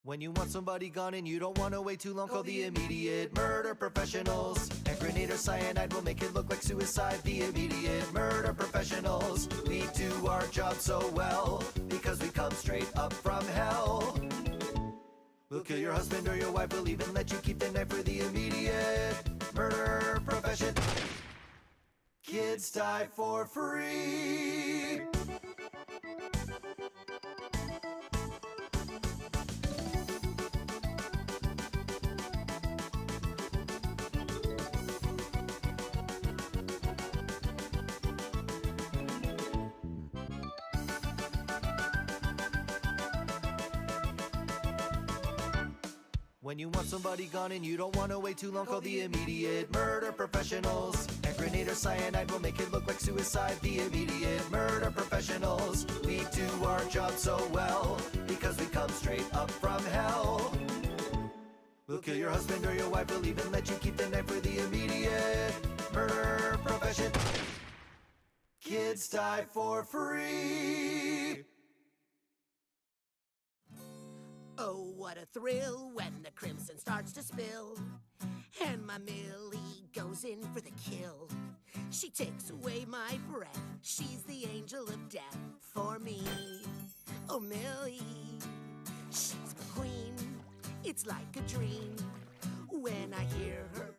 When you want somebody gone and you don't want to wait too long, call the immediate murder professionals. Hand grenade or cyanide will make it look like suicide. The immediate murder professionals. We do our job so well because we come straight up from hell. We'll kill your husband or your wife, we'll even let you keep the knife for the immediate murder profession. Kids die for free. When you want somebody gone and you don't want to wait too long, call the immediate murder professionals. Hand grenade or cyanide will make it look like suicide. The immediate murder professionals. We do our job so well because we come straight up from hell. We'll kill your husband or your wife, we'll even let you keep the knife for the immediate murder profession. Kids die for free. Oh, what a thrill when the crimson starts to spill, and my Millie goes in for the kill. She takes away my breath, she's the angel of death for me. Oh, Millie, she's my queen, it's like a dream when I hear her.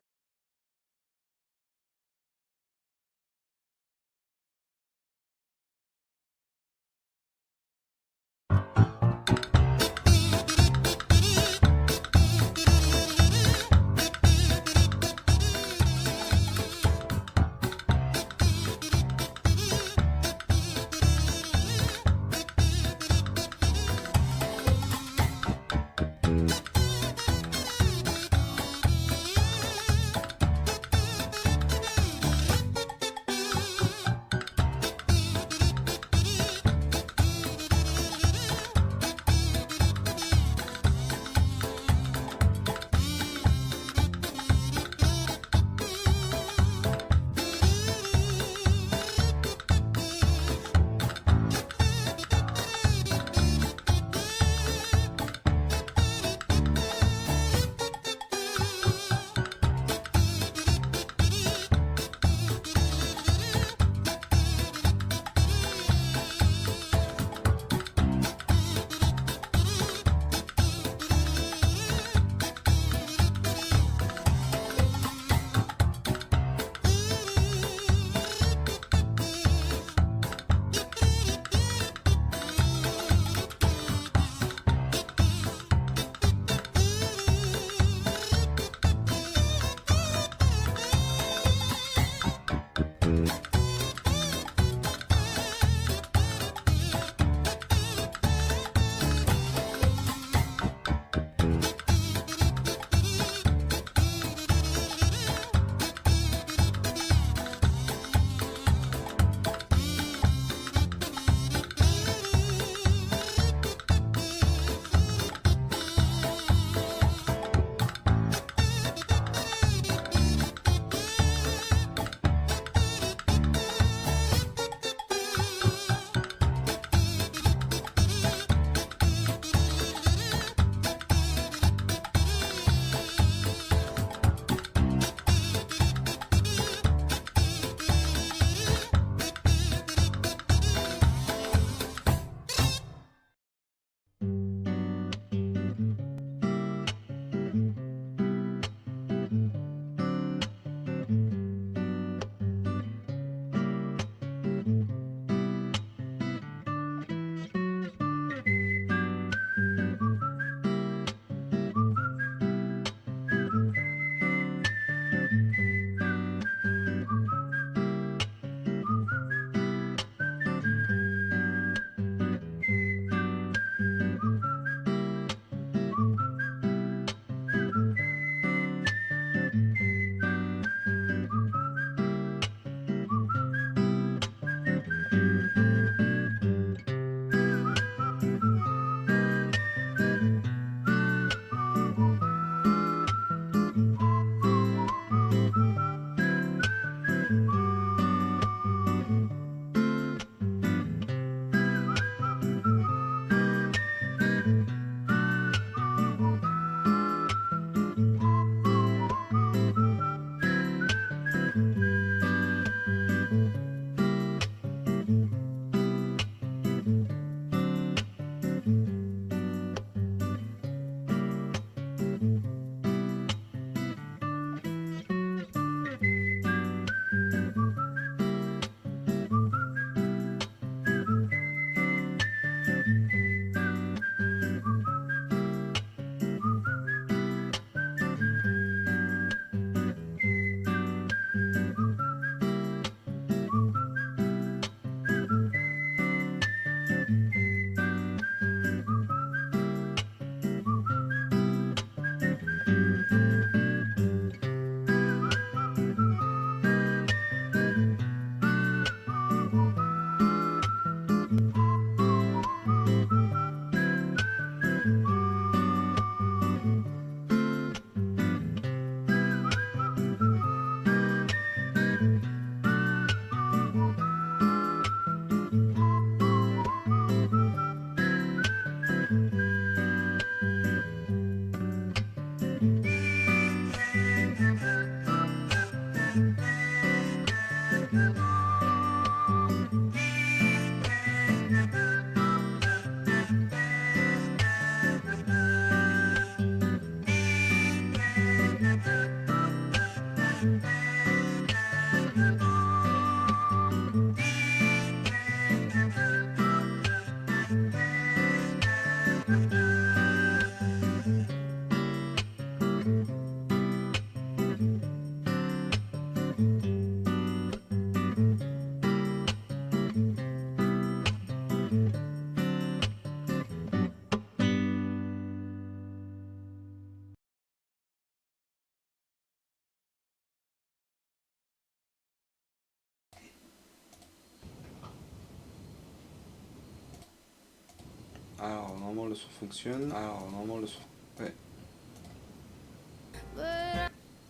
Alors, normalement le son fonctionne. Alors, normalement le son... Ouais.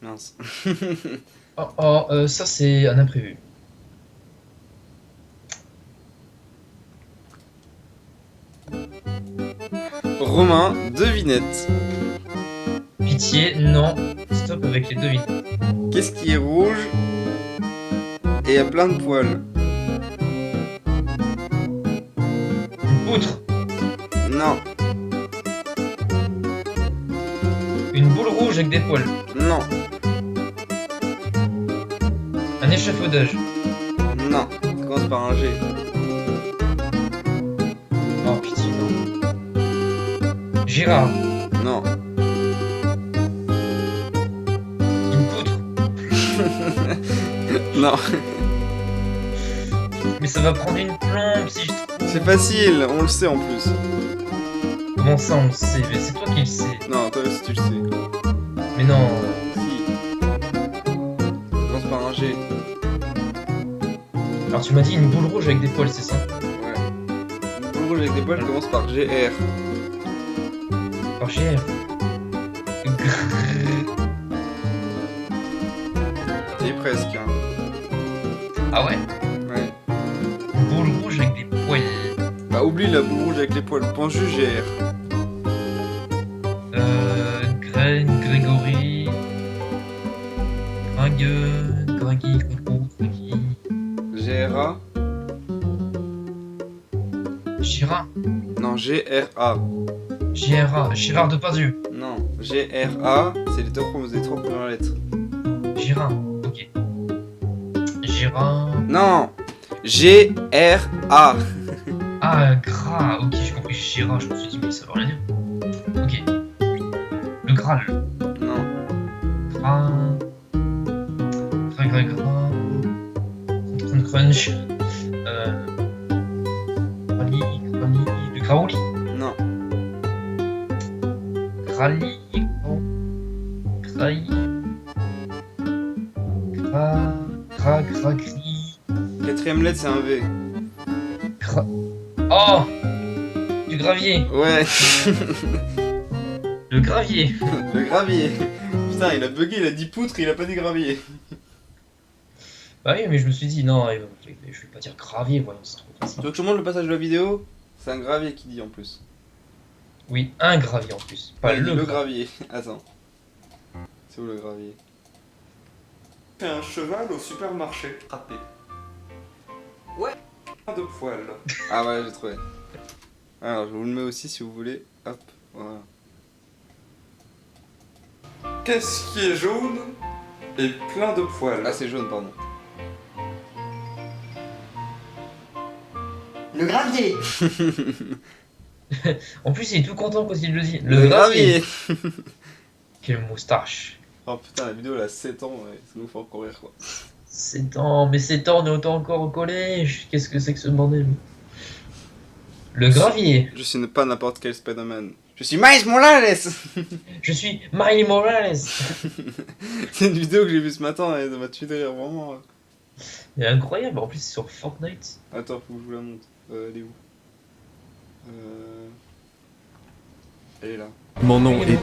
Mince. Ça c'est un imprévu. Romain, devinette. Pitié, non. Stop avec les devines. Qu'est-ce qui est rouge et a plein de poils? Une poutre. Non, Une boule rouge avec des poils. non, Un échafaudage. non. Ça commence par un G. Oh pitié, non. Gérard. Non. Une poutre. Non. Mais ça va prendre une plombe si je trouve. C'est facile, on le sait en plus. Comment ça on le sait? Mais c'est toi qui le sais. Non, toi aussi tu le sais. Mais non. Si. Ça commence par un G. Alors tu m'as dit une boule rouge avec des poils, c'est ça? Ouais. Une boule rouge avec des poils commence par GR. Par GR. Et presque, hein. Ah ouais? Ouais. Une boule rouge avec des poils. Bah oublie la boule rouge avec les poils, pense juste GR. Grégory. Gringy. GRA. Gérard. Non, GRA. Gérard Depardieu. Non, GRA, c'est les trois premières lettres. Gérard. Ok. Gérard. Non, GRA. Ah, gras. Ok, j'ai compris. Gérard, je me suis dit, mais ça veut rien dire. Ok. Le Graal. Non, Gras. Crunch. Crali. Le Graouli. non, Crali. Craï. Gris. quatrième lettre c'est un V. Oh! Du gravier. Ouais, Le gravier. le gravier. Putain, il a bugué, il a dit poutre, il a pas dit gravier. Bah oui, mais je me suis dit, non, je vais pas dire gravier, voyons, c'est trop Tu facile. veux que je te montre le passage de la vidéo? C'est un gravier qui dit en plus. Oui, un gravier en plus, pas Il dit le gravier. Attends. C'est où le gravier? C'est un cheval au supermarché. Frappé. Ouais. De poils. Ah ouais, j'ai trouvé. Alors, je vous le mets aussi si vous voulez. Hop, voilà. Qu'est-ce qui est jaune et plein de poils? Ah, c'est jaune, pardon. Le gravier. En plus, il est tout content quand il le dit. Le gravier. Quelle moustache. Oh putain, la vidéo elle a 7 ans, ouais. Ça nous fait encore rire quoi. 7 ans, mais 7 ans, on est autant encore au collège. Qu'est-ce que c'est que ce bordel? Le gravier. Je suis pas n'importe quel Spider-Man. Je suis Miles Morales. Je suis Miley Morales. C'est une vidéo que j'ai vue ce matin et ça m'a tué de rire vraiment. C'est incroyable, en plus c'est sur Fortnite. Attends, faut que je vous la montre. Elle est où Elle est là. Mon nom est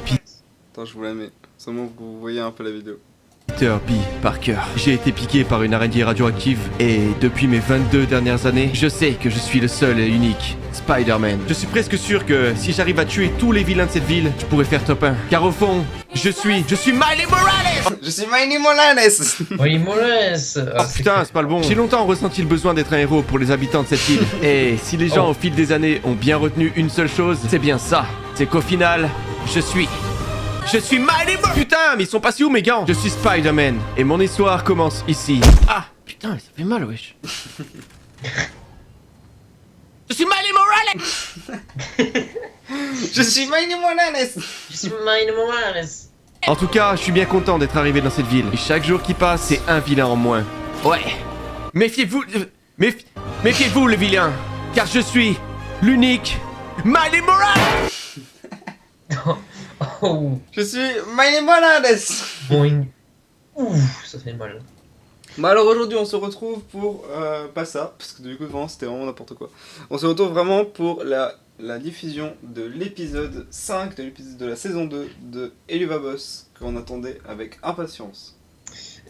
Attends, je vous la mets. Seulement que vous voyez un peu la vidéo. Peter B. Parker. J'ai été piqué par une araignée radioactive et depuis mes 22 dernières années, je sais que je suis le seul et unique Spider-Man. Je suis presque sûr que si j'arrive à tuer tous les vilains de cette ville, je pourrais faire top 1. Car au fond, je suis Miley Morales. Je suis Miley Morales. Miley Morales. Oh putain, c'est pas le bon. J'ai longtemps ressenti le besoin d'être un héros pour les habitants de cette ville. Et si les gens au fil des années ont bien retenu une seule chose, c'est bien ça. C'est qu'au final, je suis Miley Morales. Putain, mais ils sont passés où mes gants? Je suis Spider-Man et mon histoire commence ici. Ah, putain, ça fait mal, wesh. Je suis Miley Morales. Je suis Miley Morales. Je suis Miley Morales. En tout cas, je suis bien content d'être arrivé dans cette ville. Et chaque jour qui passe, c'est un vilain en moins. Ouais. Méfiez-vous, méfiez-vous le vilain, car je suis l'unique Miley Morales. Oh, Je suis Miley Morales. boing. Ouf, ça fait mal. Bah alors aujourd'hui on se retrouve pour, pas ça, parce que du coup vraiment c'était vraiment n'importe quoi. On se retrouve vraiment pour la diffusion de l'épisode 5 de la saison 2 de Helluva Boss, qu'on attendait avec impatience.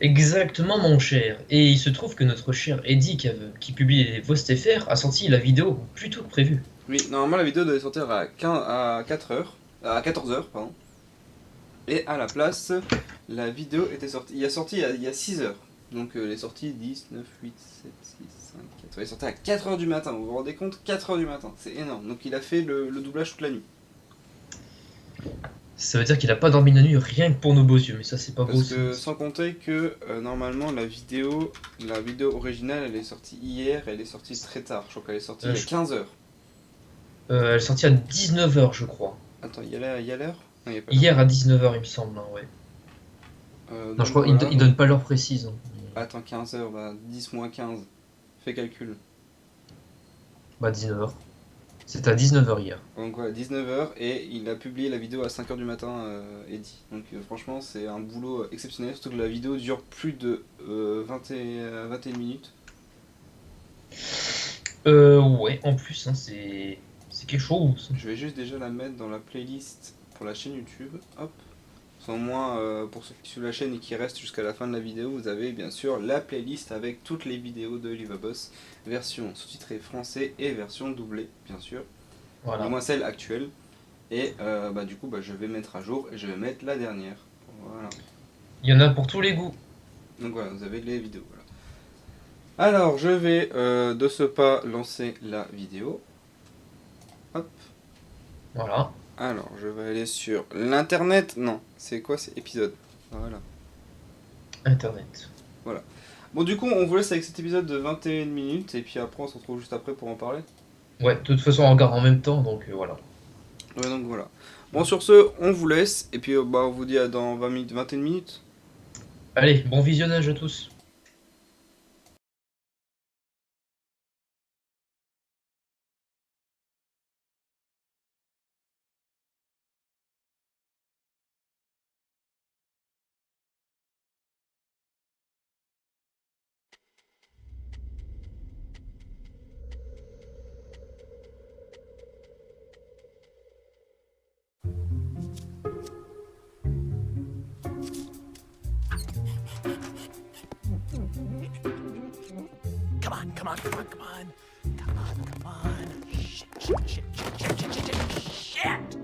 Exactement mon cher. Et il se trouve que notre cher Eddie qui publie les VostFR a sorti la vidéo plus tôt que prévu. Oui, normalement la vidéo devait sortir à 14h, pardon. Et à la place, la vidéo était sortie, il y a 6 heures. Donc elle est sortie 10, 9, 8, 7, 6, 5, 4. Elle est sortie à 4h du matin, vous vous rendez compte? 4h du matin, c'est énorme. Donc il a fait le doublage toute la nuit. Ça veut dire qu'il a pas dormi la nuit rien que pour nos beaux yeux, mais ça c'est pas beau. Parce que sans compter que normalement la vidéo originale elle est sortie hier, elle est sortie très tard. Je crois qu'elle est sortie à 15h. Elle est sortie à 19h je crois. Attends, il y a l'heure? Non, il y a pas Hier à 19h il me semble, hein, ouais. Non je crois voilà. il donne pas l'heure précise. Hein. Attends, 15h, bah 10 moins 15. Fais calcul. Bah 19h. C'était à 19h hier. Donc voilà, 19h et il a publié la vidéo à 5h du matin, Eddie. Donc franchement c'est un boulot exceptionnel, surtout que la vidéo dure plus de 21 minutes. Ouais, en plus, hein, c'est quelque chose. Je vais juste déjà la mettre dans la playlist pour la chaîne YouTube. Hop. Au moins, pour ceux qui suivent la chaîne et qui restent jusqu'à la fin de la vidéo, vous avez bien sûr la playlist avec toutes les vidéos de Helluva Boss, version sous-titrée français et version doublée, bien sûr. Voilà. Au moins celle actuelle. Et du coup, je vais mettre à jour et je vais mettre la dernière. Voilà. Il y en a pour tous les goûts. Donc voilà, vous avez les vidéos. Voilà. Alors, je vais de ce pas lancer la vidéo. Hop. Voilà. Alors, je vais aller sur l'internet. Non, c'est quoi? C'est épisode. Voilà. Internet. Voilà. Bon, du coup, on vous laisse avec cet épisode de 21 minutes. Et puis après, on se retrouve juste après pour en parler. Ouais, de toute façon on regarde en même temps, donc voilà. Ouais, donc voilà. Bon, sur ce, on vous laisse. Et puis, on vous dit à dans 21 minutes. Allez, bon visionnage à tous. Come on, come on, come on, come on. Come on, come on. Shit, shit, shit, shit, shit, shit, shit, shit, shit.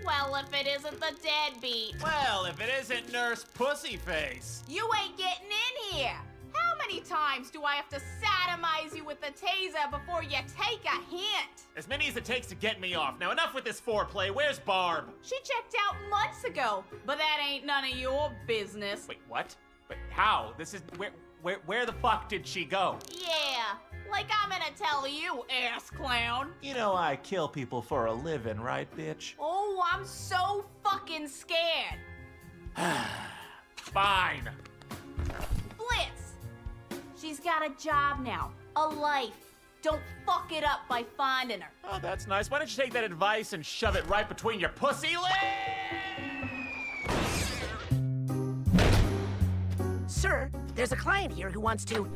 Well, if it isn't the deadbeat. Well, if it isn't Nurse Pussyface. You ain't getting in here. How many times do I have to sodomize you with the taser before you take a hint? As many as it takes to get me off. Now enough with this foreplay. Where's Barb? She checked out months ago, but that ain't none of your business. Wait, what? But how? Where the fuck did she go? Yeah, like I'm gonna tell you, ass clown. You know I kill people for a living, right, bitch? Oh, I'm so fucking scared. Fine. Blitz! She's got a job now, a life. Don't fuck it up by finding her. Oh, that's nice. Why don't you take that advice and shove it right between your pussy legs? Sir, there's a client here who wants to.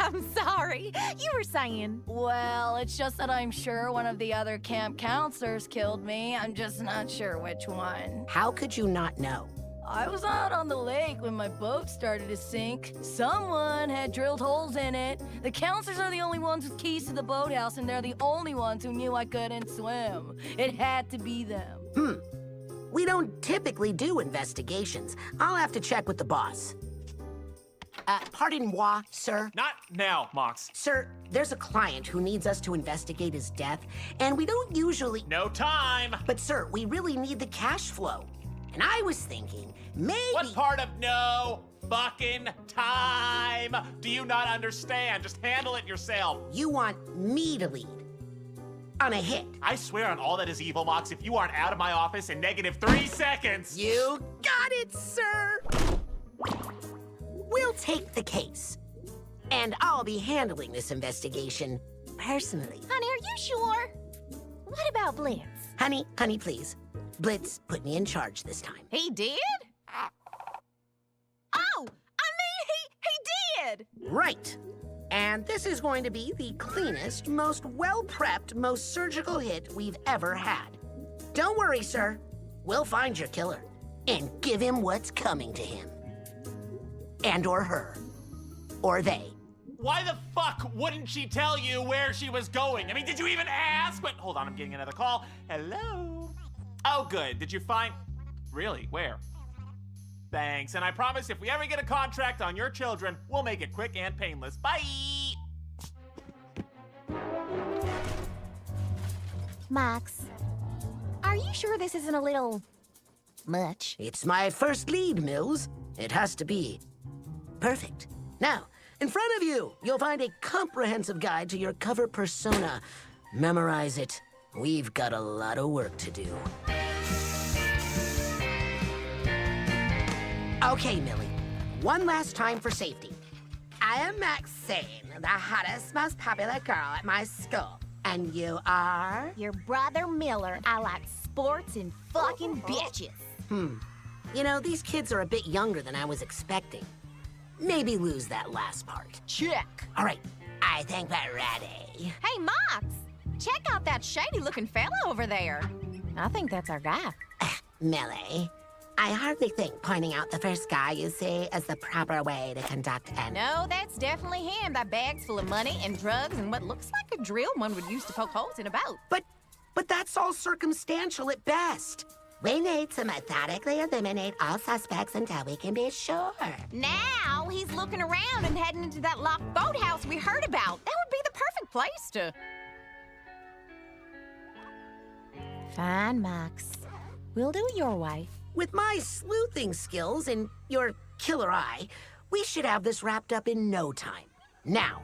I'm sorry. You were saying. Well, it's just that I'm sure one of the other camp counselors killed me. I'm just not sure which one. How could you not know? I was out on the lake when my boat started to sink. Someone had drilled holes in it. The counselors are the only ones with keys to the boathouse, and they're the only ones who knew I couldn't swim. It had to be them. We don't typically do investigations. I'll have to check with the boss. Pardon-moi, sir. Not now, Mox. Sir, there's a client who needs us to investigate his death, and we don't usually... No time. But sir, we really need the cash flow. And I was thinking, maybe... What part of no fucking time do you not understand? Just handle it yourself. You want me to lead on a hit. I swear on all that is evil, Mox, if you aren't out of my office in -3 seconds. You got it, sir. We'll take the case. And I'll be handling this investigation personally. Honey, are you sure? What about Blitz? Honey, please. Blitz put me in charge this time. He did? Oh, I mean, he did! Right. And this is going to be the cleanest, most well-prepped, most surgical hit we've ever had. Don't worry, sir. We'll find your killer and give him what's coming to him. And or her. Or they. Why the fuck wouldn't she tell you where she was going? I mean, did you even ask? But hold on, I'm getting another call. Hello? Oh, good. Did you find... Really? Where? Thanks. And I promise if we ever get a contract on your children, we'll make it quick and painless. Bye! Max, are you sure this isn't a little... much? It's my first lead, Mills. It has to be perfect. Now, in front of you, you'll find a comprehensive guide to your cover persona. Memorize it. We've got a lot of work to do. Okay, Millie. One last time for safety. I am Maxine, the hottest, most popular girl at my school. And you are? Your brother Miller. I like sports and fucking bitches. You know, these kids are a bit younger than I was expecting. Maybe lose that last part. Check. All right, I think we're ready. Hey, Max, check out that shady-looking fella over there. I think that's our guy. Millie, I hardly think pointing out the first guy you see is the proper way to conduct an... No, that's definitely him. That bag's full of money and drugs and what looks like a drill one would use to poke holes in a boat. But that's all circumstantial at best. We need to methodically eliminate all suspects until we can be sure. Now he's looking around and heading into that locked boathouse we heard about. That would be the perfect place to... Fine, Max. We'll do it your way. With my sleuthing skills and your killer eye, we should have this wrapped up in no time. Now,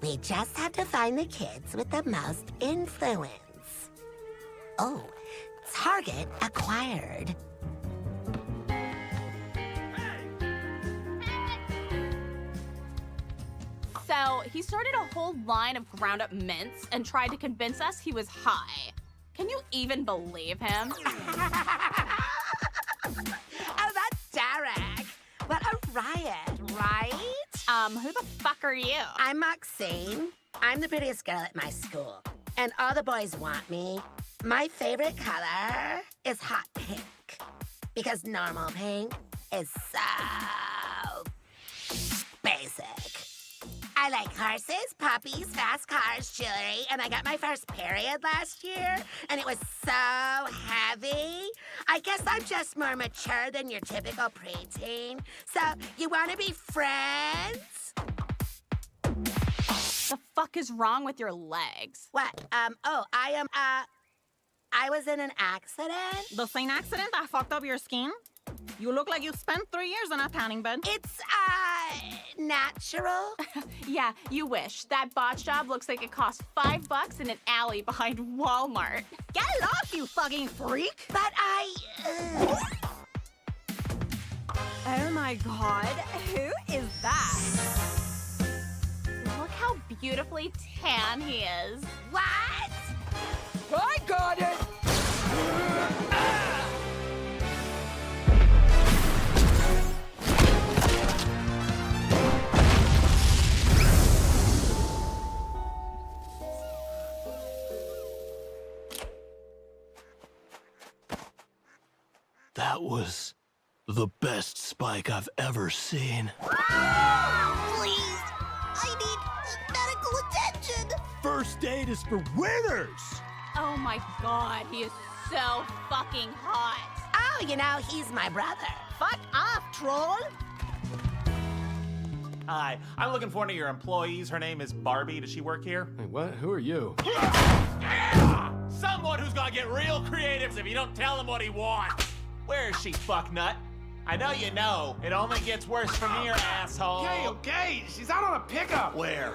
we just have to find the kids with the most influence. Oh, target acquired. So, he started a whole line of ground-up mints and tried to convince us he was high. Can you even believe him? Oh, that's Derek. What a riot, right? Who the fuck are you? I'm Maxine. I'm the prettiest girl at my school. And all the boys want me. My favorite color is hot pink. Because normal pink is so basic. I like horses, puppies, fast cars, jewelry, and I got my first period last year, and it was so heavy. I guess I'm just more mature than your typical preteen. So, you want to be friends? The fuck is wrong with your legs? What? I was in an accident. The same accident that fucked up your skin? You look like you spent 3 years in a tanning bed. It's natural? Yeah, you wish. That botch job looks like it cost $5 in an alley behind Walmart. Get it off, you fucking freak! But Oh my god, who is that? Look how beautifully tan he is. What? I got it! That was the best Spike I've ever seen. Please! I need medical attention! First aid is for winners! Oh my god, he is so fucking hot. Oh, you know, he's my brother. Fuck off, troll! Hi, I'm looking for one of your employees. Her name is Barbie. Does she work here? Wait, what? Who are you? Someone who's gonna get real creative if you don't tell him what he wants. Where is she, fucknut? I know you know. It only gets worse from here, asshole. Okay, she's out on a pickup. Where?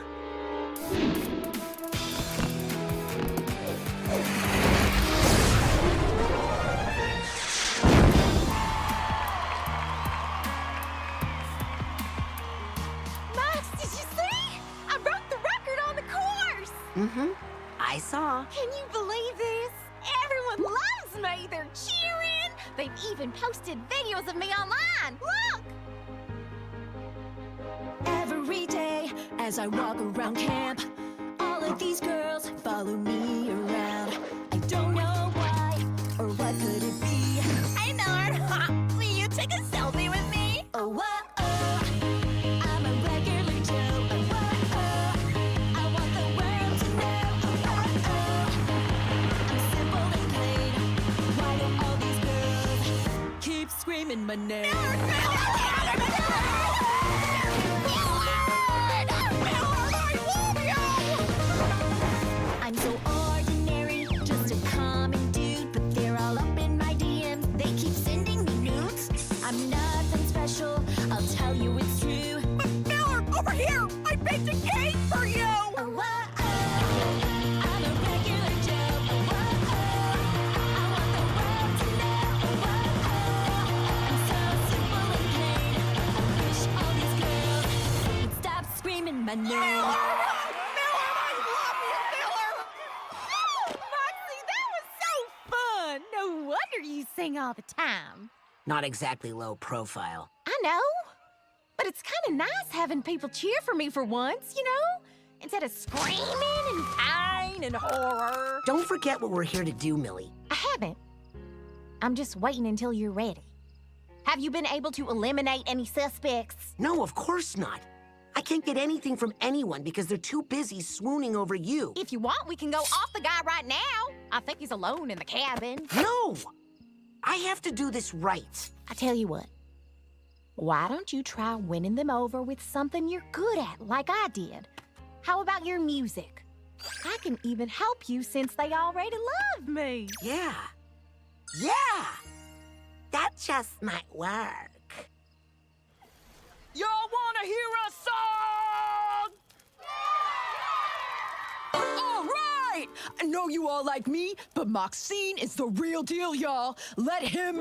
Max, did you see? I broke the record on the course! Mm-hmm. I saw. Can you believe this? Everyone loves me. They're cheering. They've even posted videos of me online. Look! Every day, as I walk around camp, all of these girls follow me around. I don't know why, or what could it be? Hey, Nard. Will you take a selfie with me? Oh, whoa, oh, I'm a regular Joe. Oh, whoa, oh, I want the world to know. Oh, whoa, oh, I'm simple and plain. Why do all these girls keep screaming my name? I'm so ordinary, just a common dude, but they're all up in my DMs. They keep sending me nudes. I'm nothing special, I'll tell you it's true. Miller, over here! I baked a cake for you! Oh, whoa, oh, I'm a regular Joe. Oh, whoa, oh, I want the world to know. Oh, whoa, oh, I'm so simple and plain. I wish all these girls would stop screaming my name. No wonder you sing all the time. Not exactly low profile. I know. But it's kind of nice having people cheer for me for once, you know? Instead of screaming and pain and horror. Don't forget what we're here to do, Millie. I haven't. I'm just waiting until you're ready. Have you been able to eliminate any suspects? No, of course not. I can't get anything from anyone because they're too busy swooning over you. If you want, we can go off the guy right now. I think he's alone in the cabin. No! I have to do this right. I tell you what. Why don't you try winning them over with something you're good at, like I did? How about your music? I can even help you since they already love me. Yeah. Yeah! That just might work. Y'all wanna hear a song? All right! I know you all like me, but Maxine is the real deal, y'all. Let him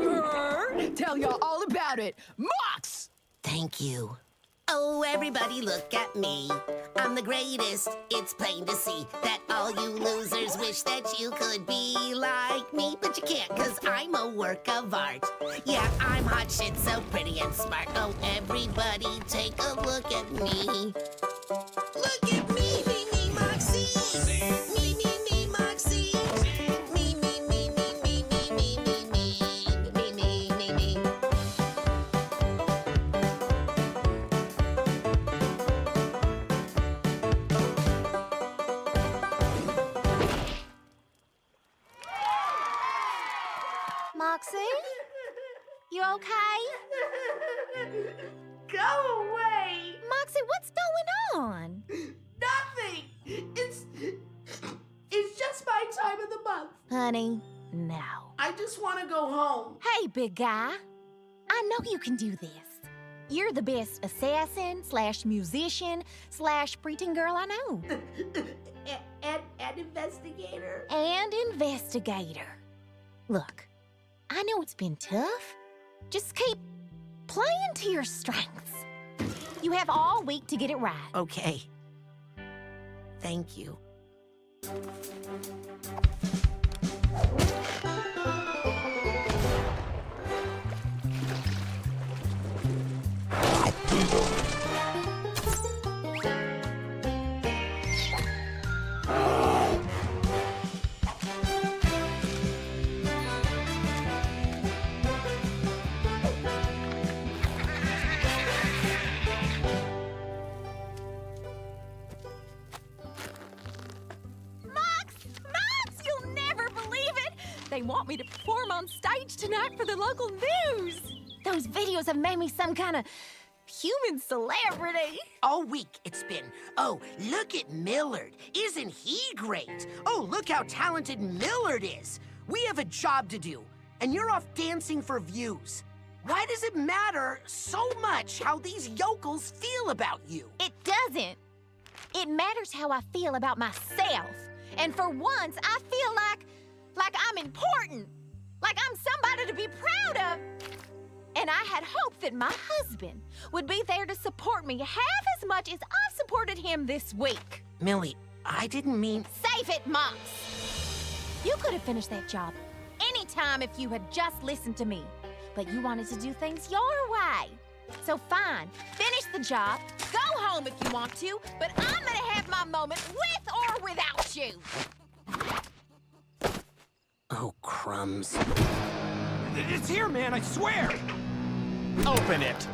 tell y'all all about it. Mox! Thank you. Oh, everybody look at me. I'm the greatest. It's plain to see that all you losers wish that you could be like me. But you can't, cause I'm a work of art. Yeah, I'm hot shit, so pretty and smart. Oh, everybody take a look at me. Look at me, Moxie. Me, Moxie. Me, me. Moxie? You okay? Go away! Moxie, what's going on? Nothing! It's just my time of the month. Honey, no. I just want to go home. Hey, big guy. I know you can do this. You're the best assassin / musician / preteen girl I know. And investigator. And investigator. Look, I know it's been tough. Just keep playing to your strengths. You have all week to get it right. Okay. Thank you. You'll never believe it! They want me to perform on stage tonight for the local news. Those videos have made me some kind of human celebrity. All week it's been, oh, look at Millard. Isn't he great? Oh, look how talented Millard is. We have a job to do, and you're off dancing for views. Why does it matter so much how these yokels feel about you? It doesn't. It matters how I feel about myself. And for once, I feel like I'm important. Like I'm somebody to be proud of. And I had hoped that my husband would be there to support me half as much as I've supported him this week. Millie, I didn't mean... Save it, Mox! You could have finished that job anytime if you had just listened to me. But you wanted to do things your way. So fine, finish the job, go home if you want to, but I'm gonna have my moment with or without you. Oh, crumbs. It's here, man, I swear! Open it!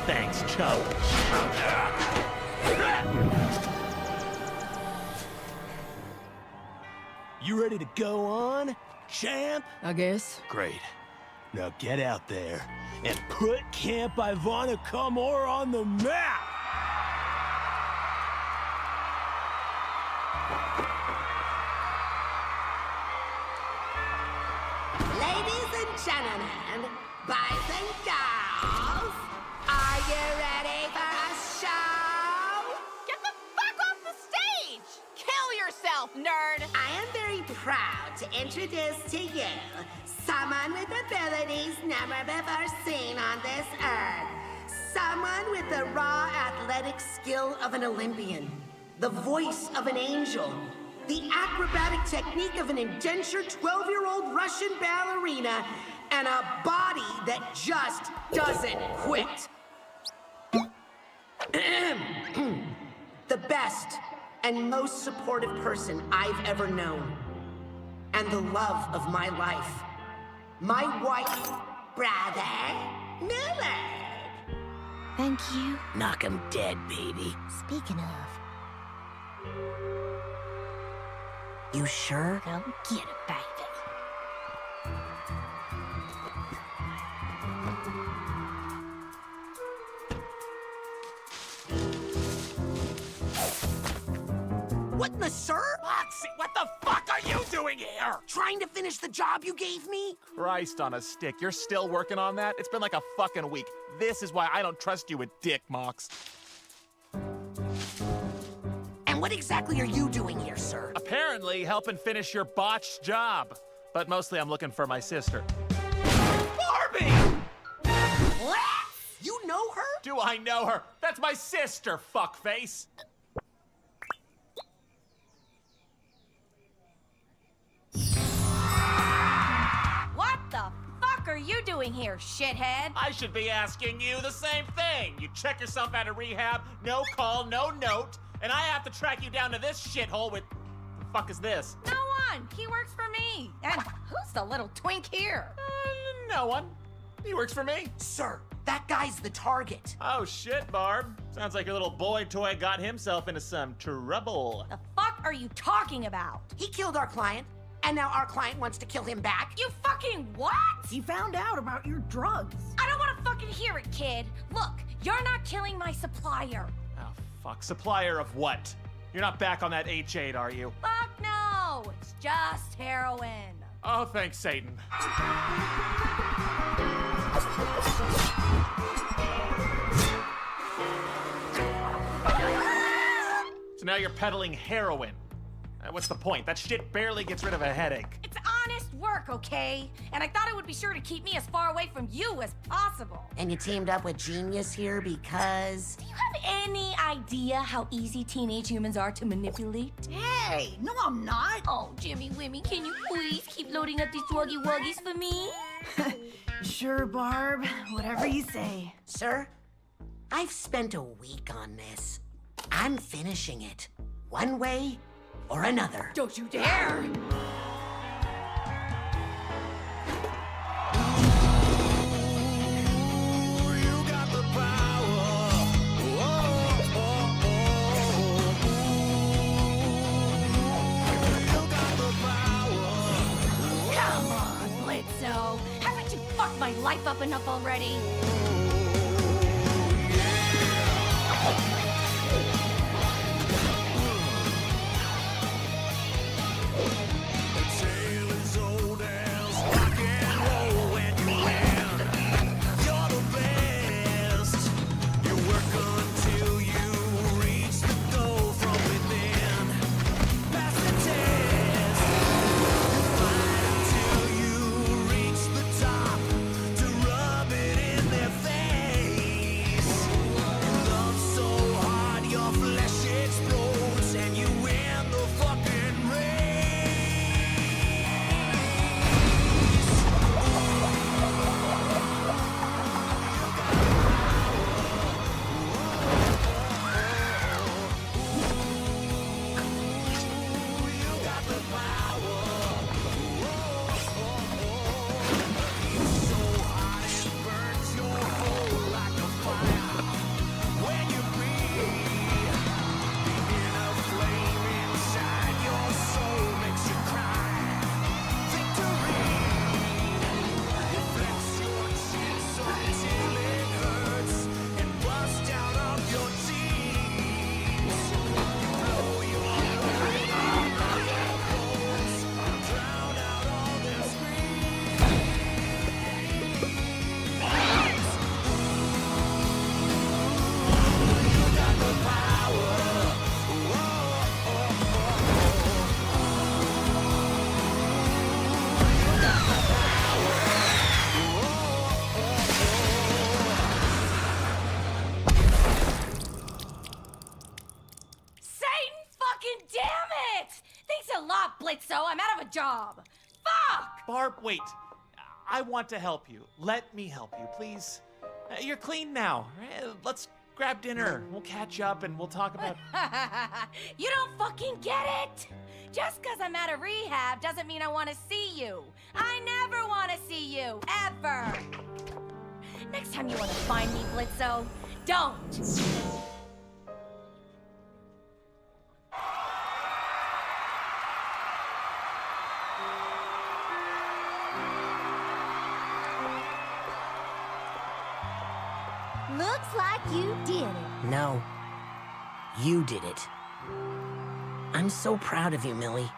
Thanks, Chub. You ready to go on, champ? I guess. Great. Now get out there and put Camp Ivana Kamor on the map! Ladies and gentlemen, boys and girls, are you ready for a show? Get the fuck off the stage! Kill yourself, nerd! I am very proud to introduce to you someone with abilities never before seen on this earth. Someone with the raw athletic skill of an Olympian, the voice of an angel, the acrobatic technique of an indentured 12-year-old Russian ballerina, and a body that just doesn't quit. The best and most supportive person I've ever known. And the love of my life. My wife, brother, Millard. Thank you. Knock 'em dead, baby. Speaking of, You sure? go get it, baby. What the, sir? Foxy, what the fuck are you doing here? Trying to finish the job you gave me? Christ on a stick, you're still working on that? It's been like a fucking week. This is why I don't trust you with Dick, Mox. And what exactly are you doing here, sir? Apparently helping finish your botched job. But mostly I'm looking for my sister. Barbie! What? You know her? Do I know her? That's my sister, fuckface! What the fuck are you doing here, shithead? I should be asking you the same thing. You check yourself out of rehab, no call, no note, and I have to track you down to this shithole with... The fuck is this? No one. He works for me. And who's the little twink here? No one. He works for me. Sir, that guy's the target. Oh shit, Barb. Sounds like your little boy toy got himself into some trouble. The fuck are you talking about? He killed our client, and now our client wants to kill him back. You fucking what? He found out about your drugs. I don't want to fucking hear it, kid. Look, you're not killing my supplier. Oh fuck, supplier of what? You're not back on that H8, are you? Fuck no. It's just heroin. Oh, thanks, Satan. So now you're peddling heroin. What's the point? That shit barely gets rid of a headache. It's honest work, okay? And I thought it would be sure to keep me as far away from you as possible. And you teamed up with Genius here because... Do you have any idea how easy teenage humans are to manipulate? Hey, no, I'm not. Oh, Jimmy Wimmy, can you please keep loading up these Wuggy Wuggies for me? Sure, Barb. Whatever you say. Sir, I've spent a week on this. I'm finishing it. One way or another. Don't you dare! Come on, Blitzo. Haven't you fucked my life up enough already? Blitzo, I'm out of a job. Fuck! Barb, wait. I want to help you. Let me help you, please. You're clean now. Let's grab dinner. We'll catch up and we'll talk about... You don't fucking get it! Just because I'm out of rehab doesn't mean I want to see you. I never want to see you, ever. Next time you want to find me, Blitzo, don't. Looks like you did it. No. You did it. I'm so proud of you, Millie.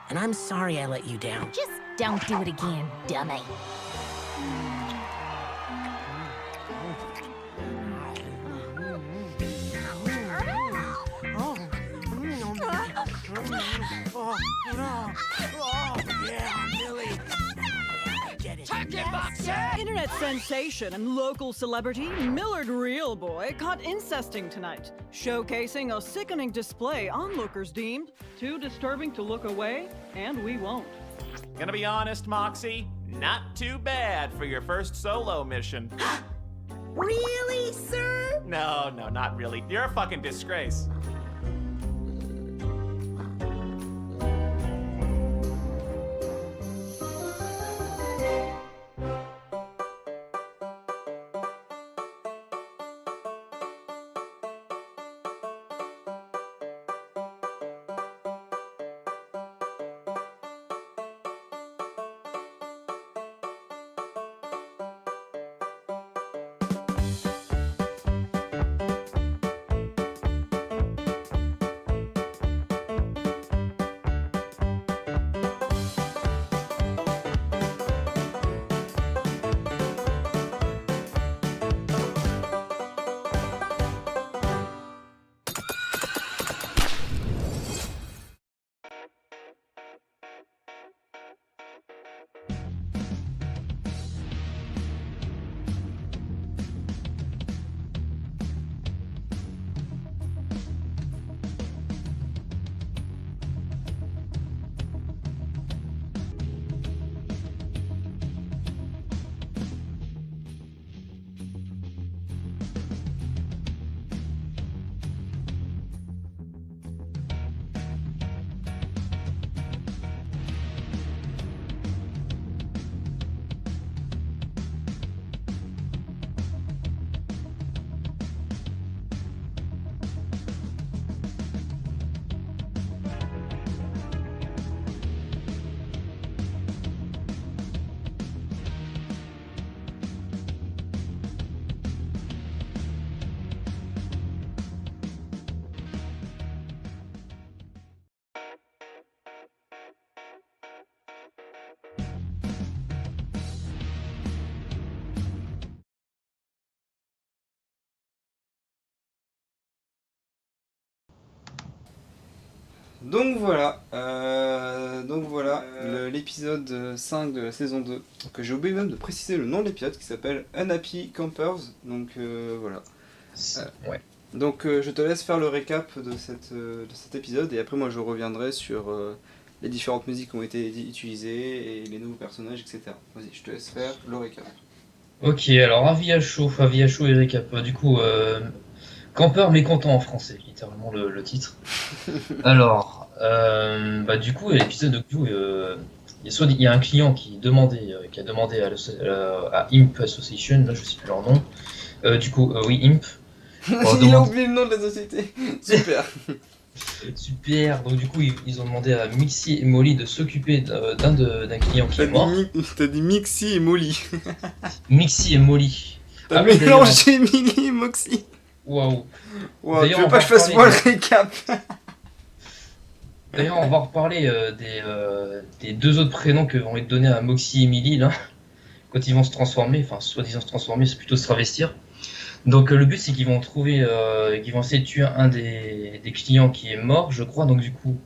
And I'm sorry I let you down. Just don't do it again, dummy. Yeah, Millie. Internet sensation and local celebrity Millard Realboy caught incesting tonight, showcasing a sickening display onlookers deemed too disturbing to look away, and we won't. Gonna be honest, Moxie, not too bad for your first solo mission. Really, sir? No, not really. You're a fucking disgrace. Donc voilà, l'épisode 5 de la saison 2, que j'ai oublié même de préciser le nom de l'épisode, qui s'appelle Unhappy Campers, donc voilà. Ouais. Donc je te laisse faire le récap de cet épisode, et après moi je reviendrai sur les différentes musiques qui ont été utilisées, et les nouveaux personnages, etc. Vas-y, je te laisse faire le récap. Ok, alors avis à chaud et récap. Du coup, campeur mécontent en français, littéralement le titre. Alors, du coup, l'épisode de Q, il y a un client qui a demandé à Imp Association, là je sais plus leur nom. Oui, Imp. Il a oublié le nom de la société. Super. Super. Donc du coup, ils ont demandé à Mixi et Molly de s'occuper d'un client qui est mort. T'as dit Mixi et Molly. Mixi et Molly. T'as mélangé Millie et Moxie. Waouh. Tu veux pas que je fasse moi le récap? D'ailleurs, on va reparler des deux autres prénoms que vont être donnés à Moxie et Millie là, quand ils vont se transformer, enfin soi-disant se transformer, c'est plutôt se travestir. Donc le but c'est qu'ils vont essayer de tuer un des clients qui est mort, je crois. Donc du coup,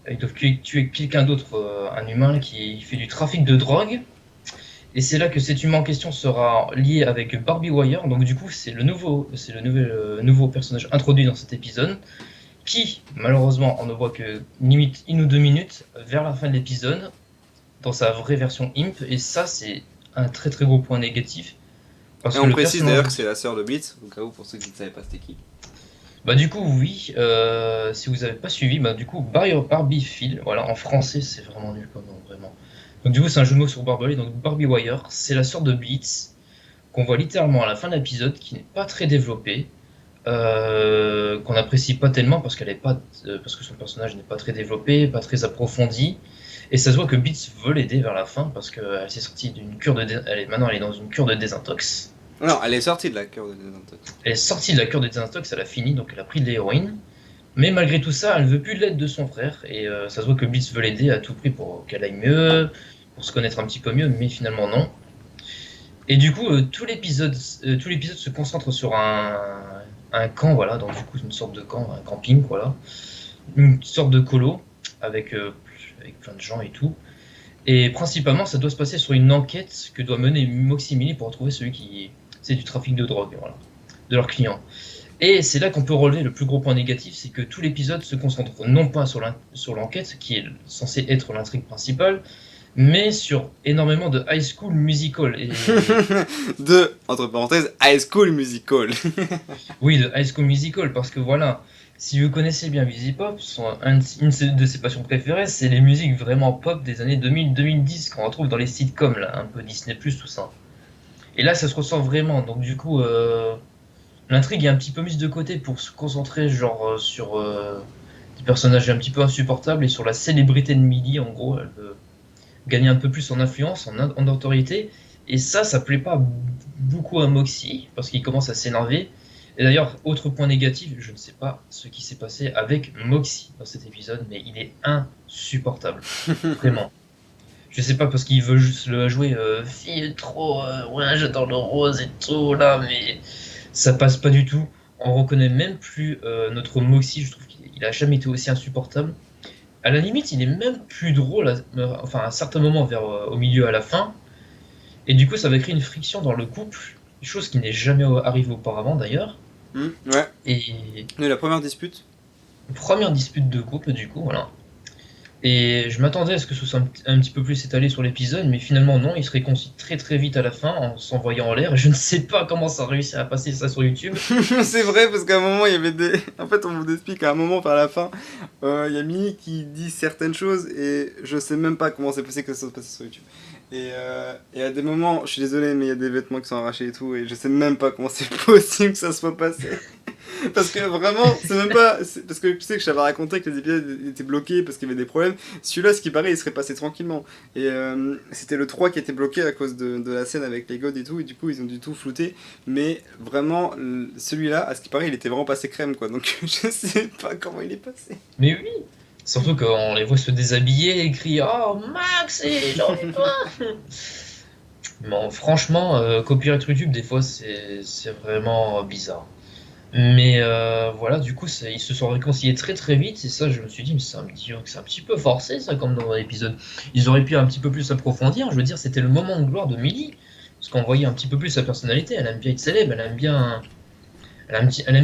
ils doivent tuer quelqu'un d'autre, un humain qui fait du trafic de drogue. Et c'est là que cet humain en question sera lié avec Barbie Wire. Donc du coup, c'est le nouveau personnage introduit dans cet épisode, qui malheureusement on ne voit que limite 1 ou 2 minutes vers la fin de l'épisode, dans sa vraie version Imp. Et ça, c'est un très très gros point négatif. Et on précise d'ailleurs que c'est la sœur de Blitz, au cas où pour ceux qui ne savaient pas c'était qui. Du coup, oui, si vous n'avez pas suivi, du coup, Barbie Phil, voilà, en français c'est vraiment nul comme nom, vraiment. Donc du coup, c'est un jeu de mots sur Barbie, donc Barbie Wire, c'est la sœur de Blitz, qu'on voit littéralement à la fin de l'épisode, qui n'est pas très développée, qu'on n'apprécie pas tellement parce parce que son personnage n'est pas très développé, pas très approfondi. Et ça se voit que Blitz veut l'aider vers la fin parce qu'elle s'est sortie d'une cure maintenant elle est dans une cure de désintox. Non, elle est sortie de la cure de désintox. Elle est sortie de la cure de désintox, elle a fini, donc elle a pris de l'héroïne. Mais malgré tout ça, elle veut plus de l'aide de son frère. Et ça se voit que Blitz veut l'aider à tout prix pour qu'elle aille mieux, pour se connaître un petit peu mieux, mais finalement non. Et du coup, tout l'épisode se concentre sur un camp, voilà, donc du coup une sorte de camp, un camping, voilà. Une sorte de colo, avec plein de gens et tout. Et principalement, ça doit se passer sur une enquête que doit mener Moxie et Millie pour retrouver celui qui c'est du trafic de drogue, voilà, de leurs clients. Et c'est là qu'on peut relever le plus gros point négatif, c'est que tout l'épisode se concentre non pas sur l'enquête, qui est censée être l'intrigue principale, mais sur énormément de High School Musical. Et... entre parenthèses, High School Musical. Oui, de High School Musical, parce que voilà, si vous connaissez bien Busy Pop, une de ses passions préférées, c'est les musiques vraiment pop des années 2000-2010 qu'on retrouve dans les sitcoms, là, un peu Disney+, tout ça. Et là, ça se ressent vraiment, donc du coup, l'intrigue est un petit peu mise de côté pour se concentrer genre sur des personnages un petit peu insupportables et sur la célébrité de Millie, en gros, elle veut gagner un peu plus en influence, en autorité, et ça plaît pas beaucoup à Moxie, parce qu'il commence à s'énerver. Et d'ailleurs, autre point négatif, je ne sais pas ce qui s'est passé avec Moxie dans cet épisode, mais il est insupportable, vraiment. Je sais pas, parce qu'il veut juste le jouer fille trop, ouais j'adore le rose et tout, là, mais ça passe pas du tout. On reconnaît même plus notre Moxie, je trouve qu'il a jamais été aussi insupportable. À la limite, il est même plus drôle, à un certain moment au milieu, à la fin. Et du coup, ça va créer une friction dans le couple, chose qui n'est jamais arrivée auparavant d'ailleurs. Ouais. Et la première dispute de couple, du coup, voilà. Et je m'attendais à ce que ce soit un petit peu plus étalé sur l'épisode, mais finalement non, il se réconcilie très très vite à la fin en s'envoyant en l'air. Je ne sais pas comment ça a réussi à passer ça sur YouTube. C'est vrai, parce qu'à un moment, il y avait des... En fait, on vous explique qu'à un moment, vers la fin, il y a Millie qui dit certaines choses, et je sais même pas comment c'est possible que ça se passe sur YouTube. Et à des moments, je suis désolé, mais il y a des vêtements qui sont arrachés et tout, et je sais même pas comment c'est possible que ça soit passé. Parce que vraiment, c'est même pas... Parce que tu sais que je t'avais raconté que les épisodes étaient bloqués parce qu'il y avait des problèmes. Celui-là, ce qui paraît, il serait passé tranquillement. Et c'était le 3 qui était bloqué à cause de la scène avec les gods et tout, et du coup, ils ont dû tout flouter. Mais vraiment, celui-là, à ce qui paraît, il était vraiment passé crème, quoi. Donc je sais pas comment il est passé. Mais oui, surtout quand on les voit se déshabiller et crier « Oh, Max, j'en ai pas !» Bon, franchement, copyright YouTube, des fois, c'est vraiment bizarre. Mais voilà, du coup, ils se sont réconciliés très très vite, et ça, je me suis dit, mais c'est un petit peu forcé, ça, comme dans l'épisode. Ils auraient pu un petit peu plus approfondir, je veux dire, c'était le moment de gloire de Millie, parce qu'on voyait un petit peu plus sa personnalité, elle aime bien être célèbre, elle aime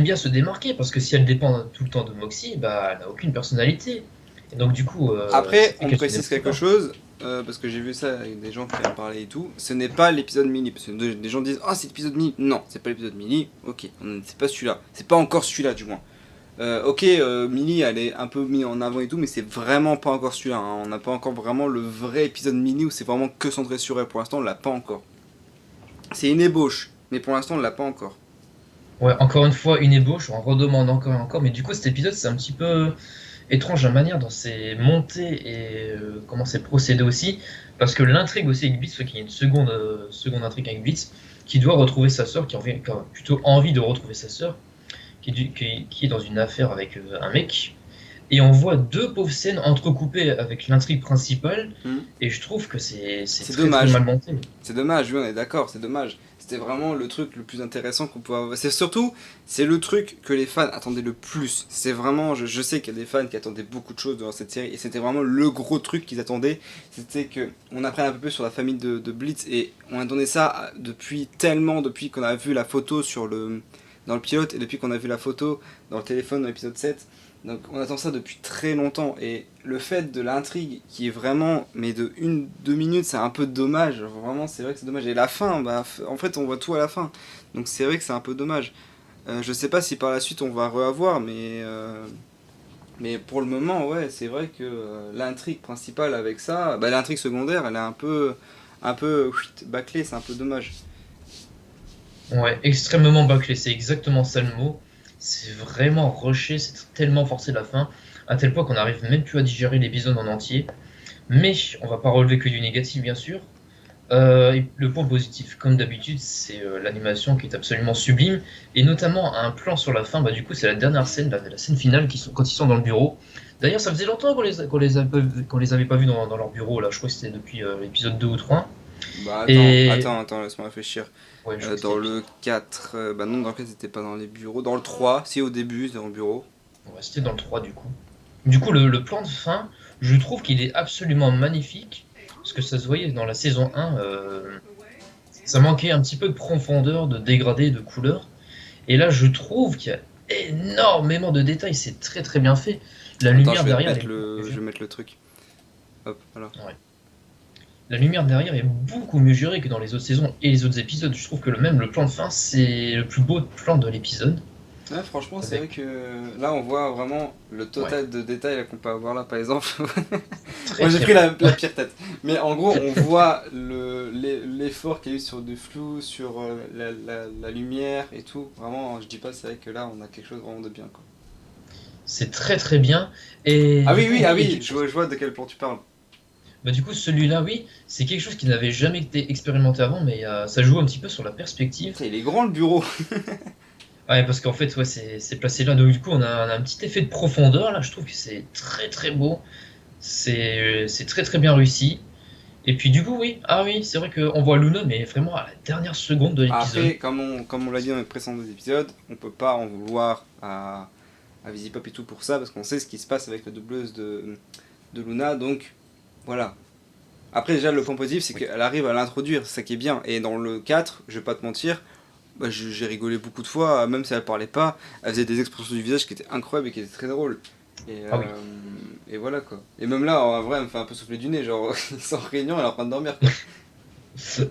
bien se démarquer, parce que si elle dépend tout le temps de Moxie, bah, elle n'a aucune personnalité. Et donc, du coup... Après, on qu'elle se précise démarque quelque pas. chose, parce que j'ai vu ça avec des gens qui en parlaient et tout. Ce n'est pas l'épisode Millie, parce que des gens disent ah c'est l'épisode Millie. Non, c'est pas l'épisode Millie. Ok, c'est pas celui-là. C'est pas encore celui-là du moins. Ok, Millie elle est un peu mise en avant et tout, mais c'est vraiment pas encore celui-là. Hein. On n'a pas encore vraiment le vrai épisode Millie où c'est vraiment que centré sur elle. Pour l'instant, on l'a pas encore. C'est une ébauche, mais pour l'instant, on l'a pas encore. Ouais, encore une fois, une ébauche, on redemande encore et encore, mais du coup, cet épisode, c'est un petit peu étrange la manière dont c'est monté et comment c'est procédé aussi, parce que l'intrigue aussi avec Blitz, qu'il y a une seconde intrigue avec Blitz, qui doit retrouver sa sœur, qui a plutôt envie de retrouver sa sœur, qui est dans une affaire avec un mec, et on voit deux pauvres scènes entrecoupées avec l'intrigue principale, et je trouve que c'est très, dommage. très mal monté. C'est dommage, oui, on est d'accord, c'est dommage. C'était vraiment le truc le plus intéressant qu'on pouvait avoir. C'est le truc que les fans attendaient le plus. C'est vraiment, je sais qu'il y a des fans qui attendaient beaucoup de choses dans cette série, et c'était vraiment le gros truc qu'ils attendaient. C'était qu'on apprenne un peu plus sur la famille de Blitz, et on attendait ça depuis qu'on a vu la photo dans le pilote, et depuis qu'on a vu la photo dans le téléphone dans l'épisode 7. Donc on attend ça depuis très longtemps, et le fait de l'intrigue qui est vraiment, mais de 1-2 minutes, c'est un peu dommage, vraiment c'est vrai que c'est dommage, et la fin, bah, en fait on voit tout à la fin, donc c'est vrai que c'est un peu dommage. Je sais pas si par la suite on va reavoir, mais pour le moment ouais, c'est vrai que l'intrigue principale avec ça, bah, l'intrigue secondaire elle est un peu bâclée, c'est un peu dommage. Ouais, extrêmement bâclé, c'est exactement ça le mot. C'est vraiment rushé, c'est tellement forcé la fin, à tel point qu'on n'arrive même plus à digérer l'épisode en entier. Mais on va pas relever que du négatif, bien sûr. Et le point positif, comme d'habitude, c'est l'animation qui est absolument sublime, et notamment un plan sur la fin, bah du coup c'est la dernière scène, la scène finale quand ils sont dans le bureau. D'ailleurs, ça faisait longtemps qu'on les avait pas vus dans leur bureau, là. Je crois que c'était depuis l'épisode 2 ou 3. Bah attends, laisse-moi réfléchir. Ouais, dans le 4, bah non, dans le 4 c'était pas dans les bureaux. Dans le 3, si au début c'était dans le bureau. Ouais, c'était dans le 3 du coup. Du coup, le plan de fin, je trouve qu'il est absolument magnifique, parce que ça se voyait dans la saison 1, ça manquait un petit peu de profondeur, de dégradé, de couleur. Et là, je trouve qu'il y a énormément de détails, c'est très très bien fait. La lumière derrière. Je vais mettre le truc. Hop, voilà. Ouais. La lumière derrière est beaucoup mieux gérée que dans les autres saisons et les autres épisodes. Je trouve que le plan de fin, c'est le plus beau plan de l'épisode. Ouais, franchement, c'est vrai que là, on voit vraiment le total de détails qu'on peut avoir là, par exemple. Moi, j'ai pris la pire tête. Mais en gros, on voit l'effort qu'il y a eu sur du flou, sur la lumière et tout. Vraiment, je dis pas, c'est vrai que là, on a quelque chose vraiment de bien, quoi. C'est très très bien. Et je vois de quel plan tu parles. Bah du coup, celui-là, oui, c'est quelque chose qui n'avait jamais été expérimenté avant, mais ça joue un petit peu sur la perspective. Il est grand le bureau. Ouais, parce qu'en fait, ouais, c'est placé là, donc du coup, on a un petit effet de profondeur, là, je trouve que c'est très très beau, c'est très très bien réussi. Et puis du coup, oui, c'est vrai qu'on voit Luna, mais vraiment à la dernière seconde de l'épisode. Après, comme on l'a dit dans les précédents épisodes, on peut pas en vouloir à Visipop et tout pour ça, parce qu'on sait ce qui se passe avec la doubleuse de Luna, donc voilà. Après déjà le point positif c'est qu'elle arrive à l'introduire, c'est ça qui est bien, et dans le 4, je vais pas te mentir, bah, j'ai rigolé beaucoup de fois, même si elle parlait pas, elle faisait des expressions du visage qui étaient incroyables et qui étaient très drôles. Et voilà quoi. Et même là, en vrai, elle me fait un peu souffler du nez, genre ils sont en réunion, elle est en train de dormir quoi.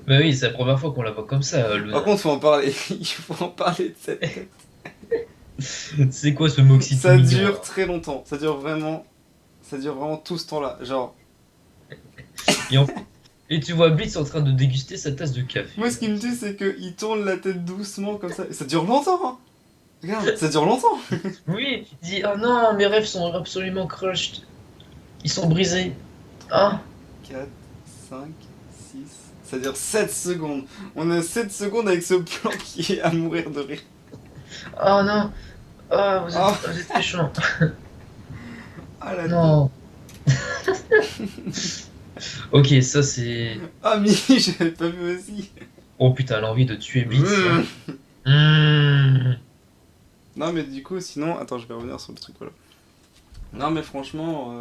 Bah oui, c'est la première fois qu'on la voit comme ça, Luna. Par contre, faut en parler, il faut en parler de cette tête. C'est quoi ce Moxie? Ça dure très longtemps, ça dure vraiment tout ce temps là, genre. Et tu vois Blitz en train de déguster sa tasse de café. Moi, ce qui me tue, c'est qu'il tourne la tête doucement comme ça. Ça dure longtemps, hein. Regarde, ça dure longtemps. Oui, il dit oh non, mes rêves sont absolument crushed. Ils sont brisés. 4, 5, 6. Ça dure 7 secondes. On a 7 secondes avec ce plan qui est à mourir de rire. Oh non. Oh, vous êtes méchant. Ah la non. Ok, ça c'est... Ah mais j'avais pas vu aussi. Oh putain, l'envie de tuer Blitz. Non, mais du coup, sinon, attends, je vais revenir sur le truc, voilà. Non, mais franchement,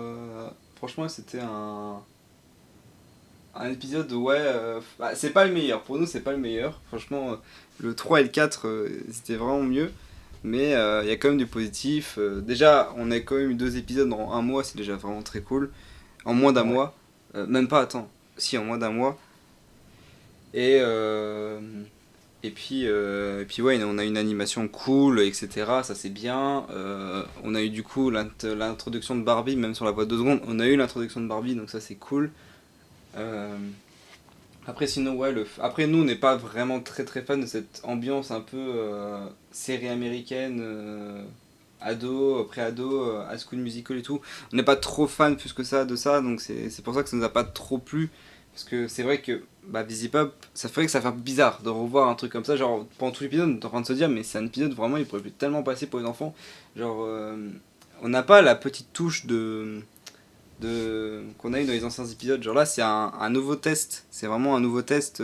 c'était un épisode, ouais, bah, c'est pas le meilleur, pour nous, c'est pas le meilleur. Franchement, le 3 et le 4, c'était vraiment mieux. Mais il y a quand même du positif. Déjà, on a quand même eu 2 épisodes en un mois, c'est déjà vraiment très cool. En moins d'un mois. Même pas, attends. Si, en moins d'un mois. Et puis ouais, on a une animation cool, etc. Ça c'est bien. On a eu du coup l'introduction de Barbie, même sur la voie de 2 secondes. On a eu l'introduction de Barbie, donc ça c'est cool. Après sinon ouais, après nous on n'est pas vraiment très très fan de cette ambiance un peu série américaine, ado, pré-ado, high school musical et tout. On n'est pas trop fan plus que ça de ça, donc c'est pour ça que ça nous a pas trop plu. Parce que c'est vrai que bah, Visipop, ça ferait que ça fait bizarre de revoir un truc comme ça. Genre pendant tout l'épisode on est en train de se dire mais c'est un épisode vraiment il pourrait plus tellement passer pour les enfants. Genre on n'a pas la petite touche qu'on a eu dans les anciens épisodes. Genre là c'est un nouveau test, c'est vraiment un nouveau test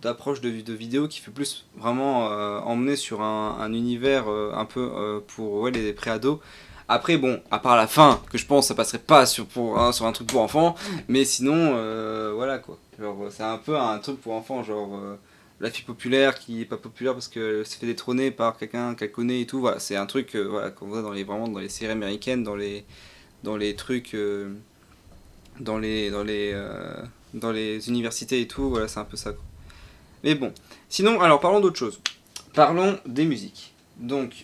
d'approche de vidéo qui fait plus vraiment emmener sur un univers un peu pour ouais, les pré-ados. Après bon, à part la fin, que je pense ça passerait pas sur un truc pour enfants, mais sinon voilà quoi. Genre c'est un peu un truc pour enfants, genre la fille populaire qui est pas populaire parce qu'elle s'est fait détrôner par quelqu'un qu'elle connaît et tout, voilà, c'est un truc voilà, qu'on voit vraiment dans les séries américaines, dans les trucs dans les universités et tout, voilà, c'est un peu ça quoi. Mais bon, sinon alors parlons d'autre chose. Parlons des musiques. Donc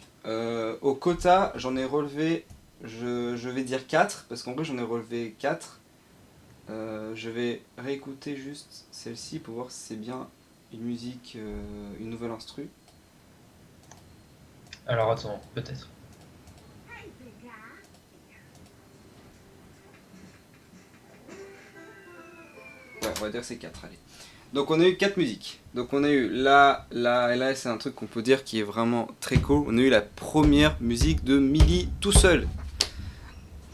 au quota, j'en ai relevé, je vais dire 4, parce qu'en vrai j'en ai relevé 4. Je vais réécouter juste celle-ci pour voir si c'est bien une musique, une nouvelle instru. Alors attends, peut-être. Ouais, on va dire c'est 4, allez. Donc on a eu 4 musiques. Donc on a eu là c'est un truc qu'on peut dire qui est vraiment très cool. On a eu la première musique de Millie tout seul.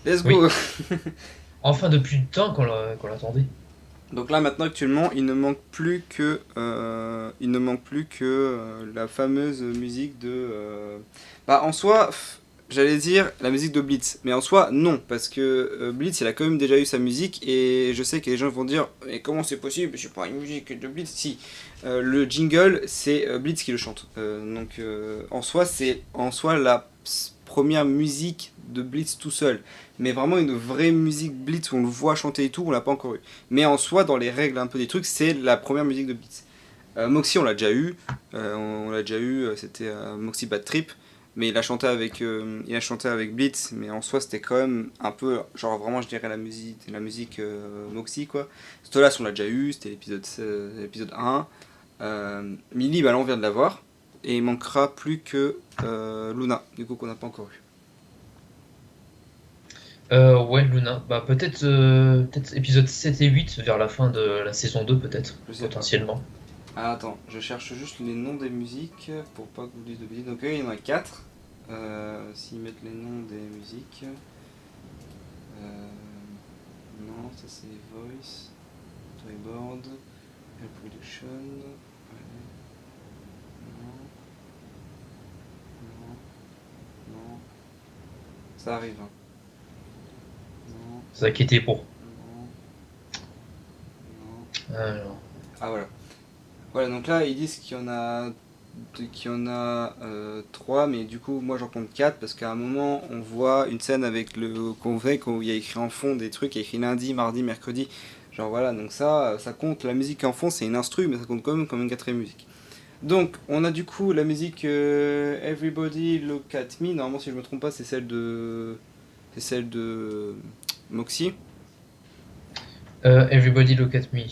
Let's go. Oui. Enfin depuis le temps qu'on l'attendait. Donc là maintenant actuellement il ne manque plus que la fameuse musique de bah en soi j'allais dire la musique de Blitz, mais en soi non, parce que Blitz il a quand même déjà eu sa musique et je sais que les gens vont dire mais comment c'est possible, c'est pas une musique de Blitz. Si le jingle c'est Blitz qui le chante, donc en soi c'est la première musique de Blitz tout seul, mais vraiment une vraie musique Blitz où on le voit chanter et tout, on l'a pas encore eu. Mais en soi dans les règles un peu des trucs c'est la première musique de Blitz. Moxie on l'a déjà eu, c'était Moxie Bad Trip. Mais il a chanté avec Blitz, mais en soi c'était quand même un peu, genre vraiment je dirais la musique Moxie quoi. Stolas on l'a déjà eu, c'était l'épisode 1. Millie, bah là on vient de l'avoir, et il manquera plus que Luna, du coup qu'on n'a pas encore eu. Ouais, Luna, bah peut-être épisode 7 et 8 vers la fin de la saison 2 peut-être, potentiellement. Ah, attends, je cherche juste les noms des musiques pour pas que vous disiez de bêtises. Donc il y en a 4. S'ils mettent les noms des musiques. Non, ça c'est Voice, Storyboard, Help Production. Non. Ça arrive. Hein. Non. Ça qui était pour. Non. Alors. Ah voilà. Voilà, donc là ils disent qu'il y en a 3, mais du coup moi j'en compte 4 parce qu'à un moment on voit une scène avec le convoi où il y a écrit en fond des trucs, il y a écrit lundi, mardi, mercredi, genre voilà, donc ça compte, la musique en fond c'est une instru mais ça compte quand même comme une 4ème musique. Donc on a du coup la musique Everybody Look at Me, normalement si je me trompe pas c'est celle de Moxie. Everybody Look at Me.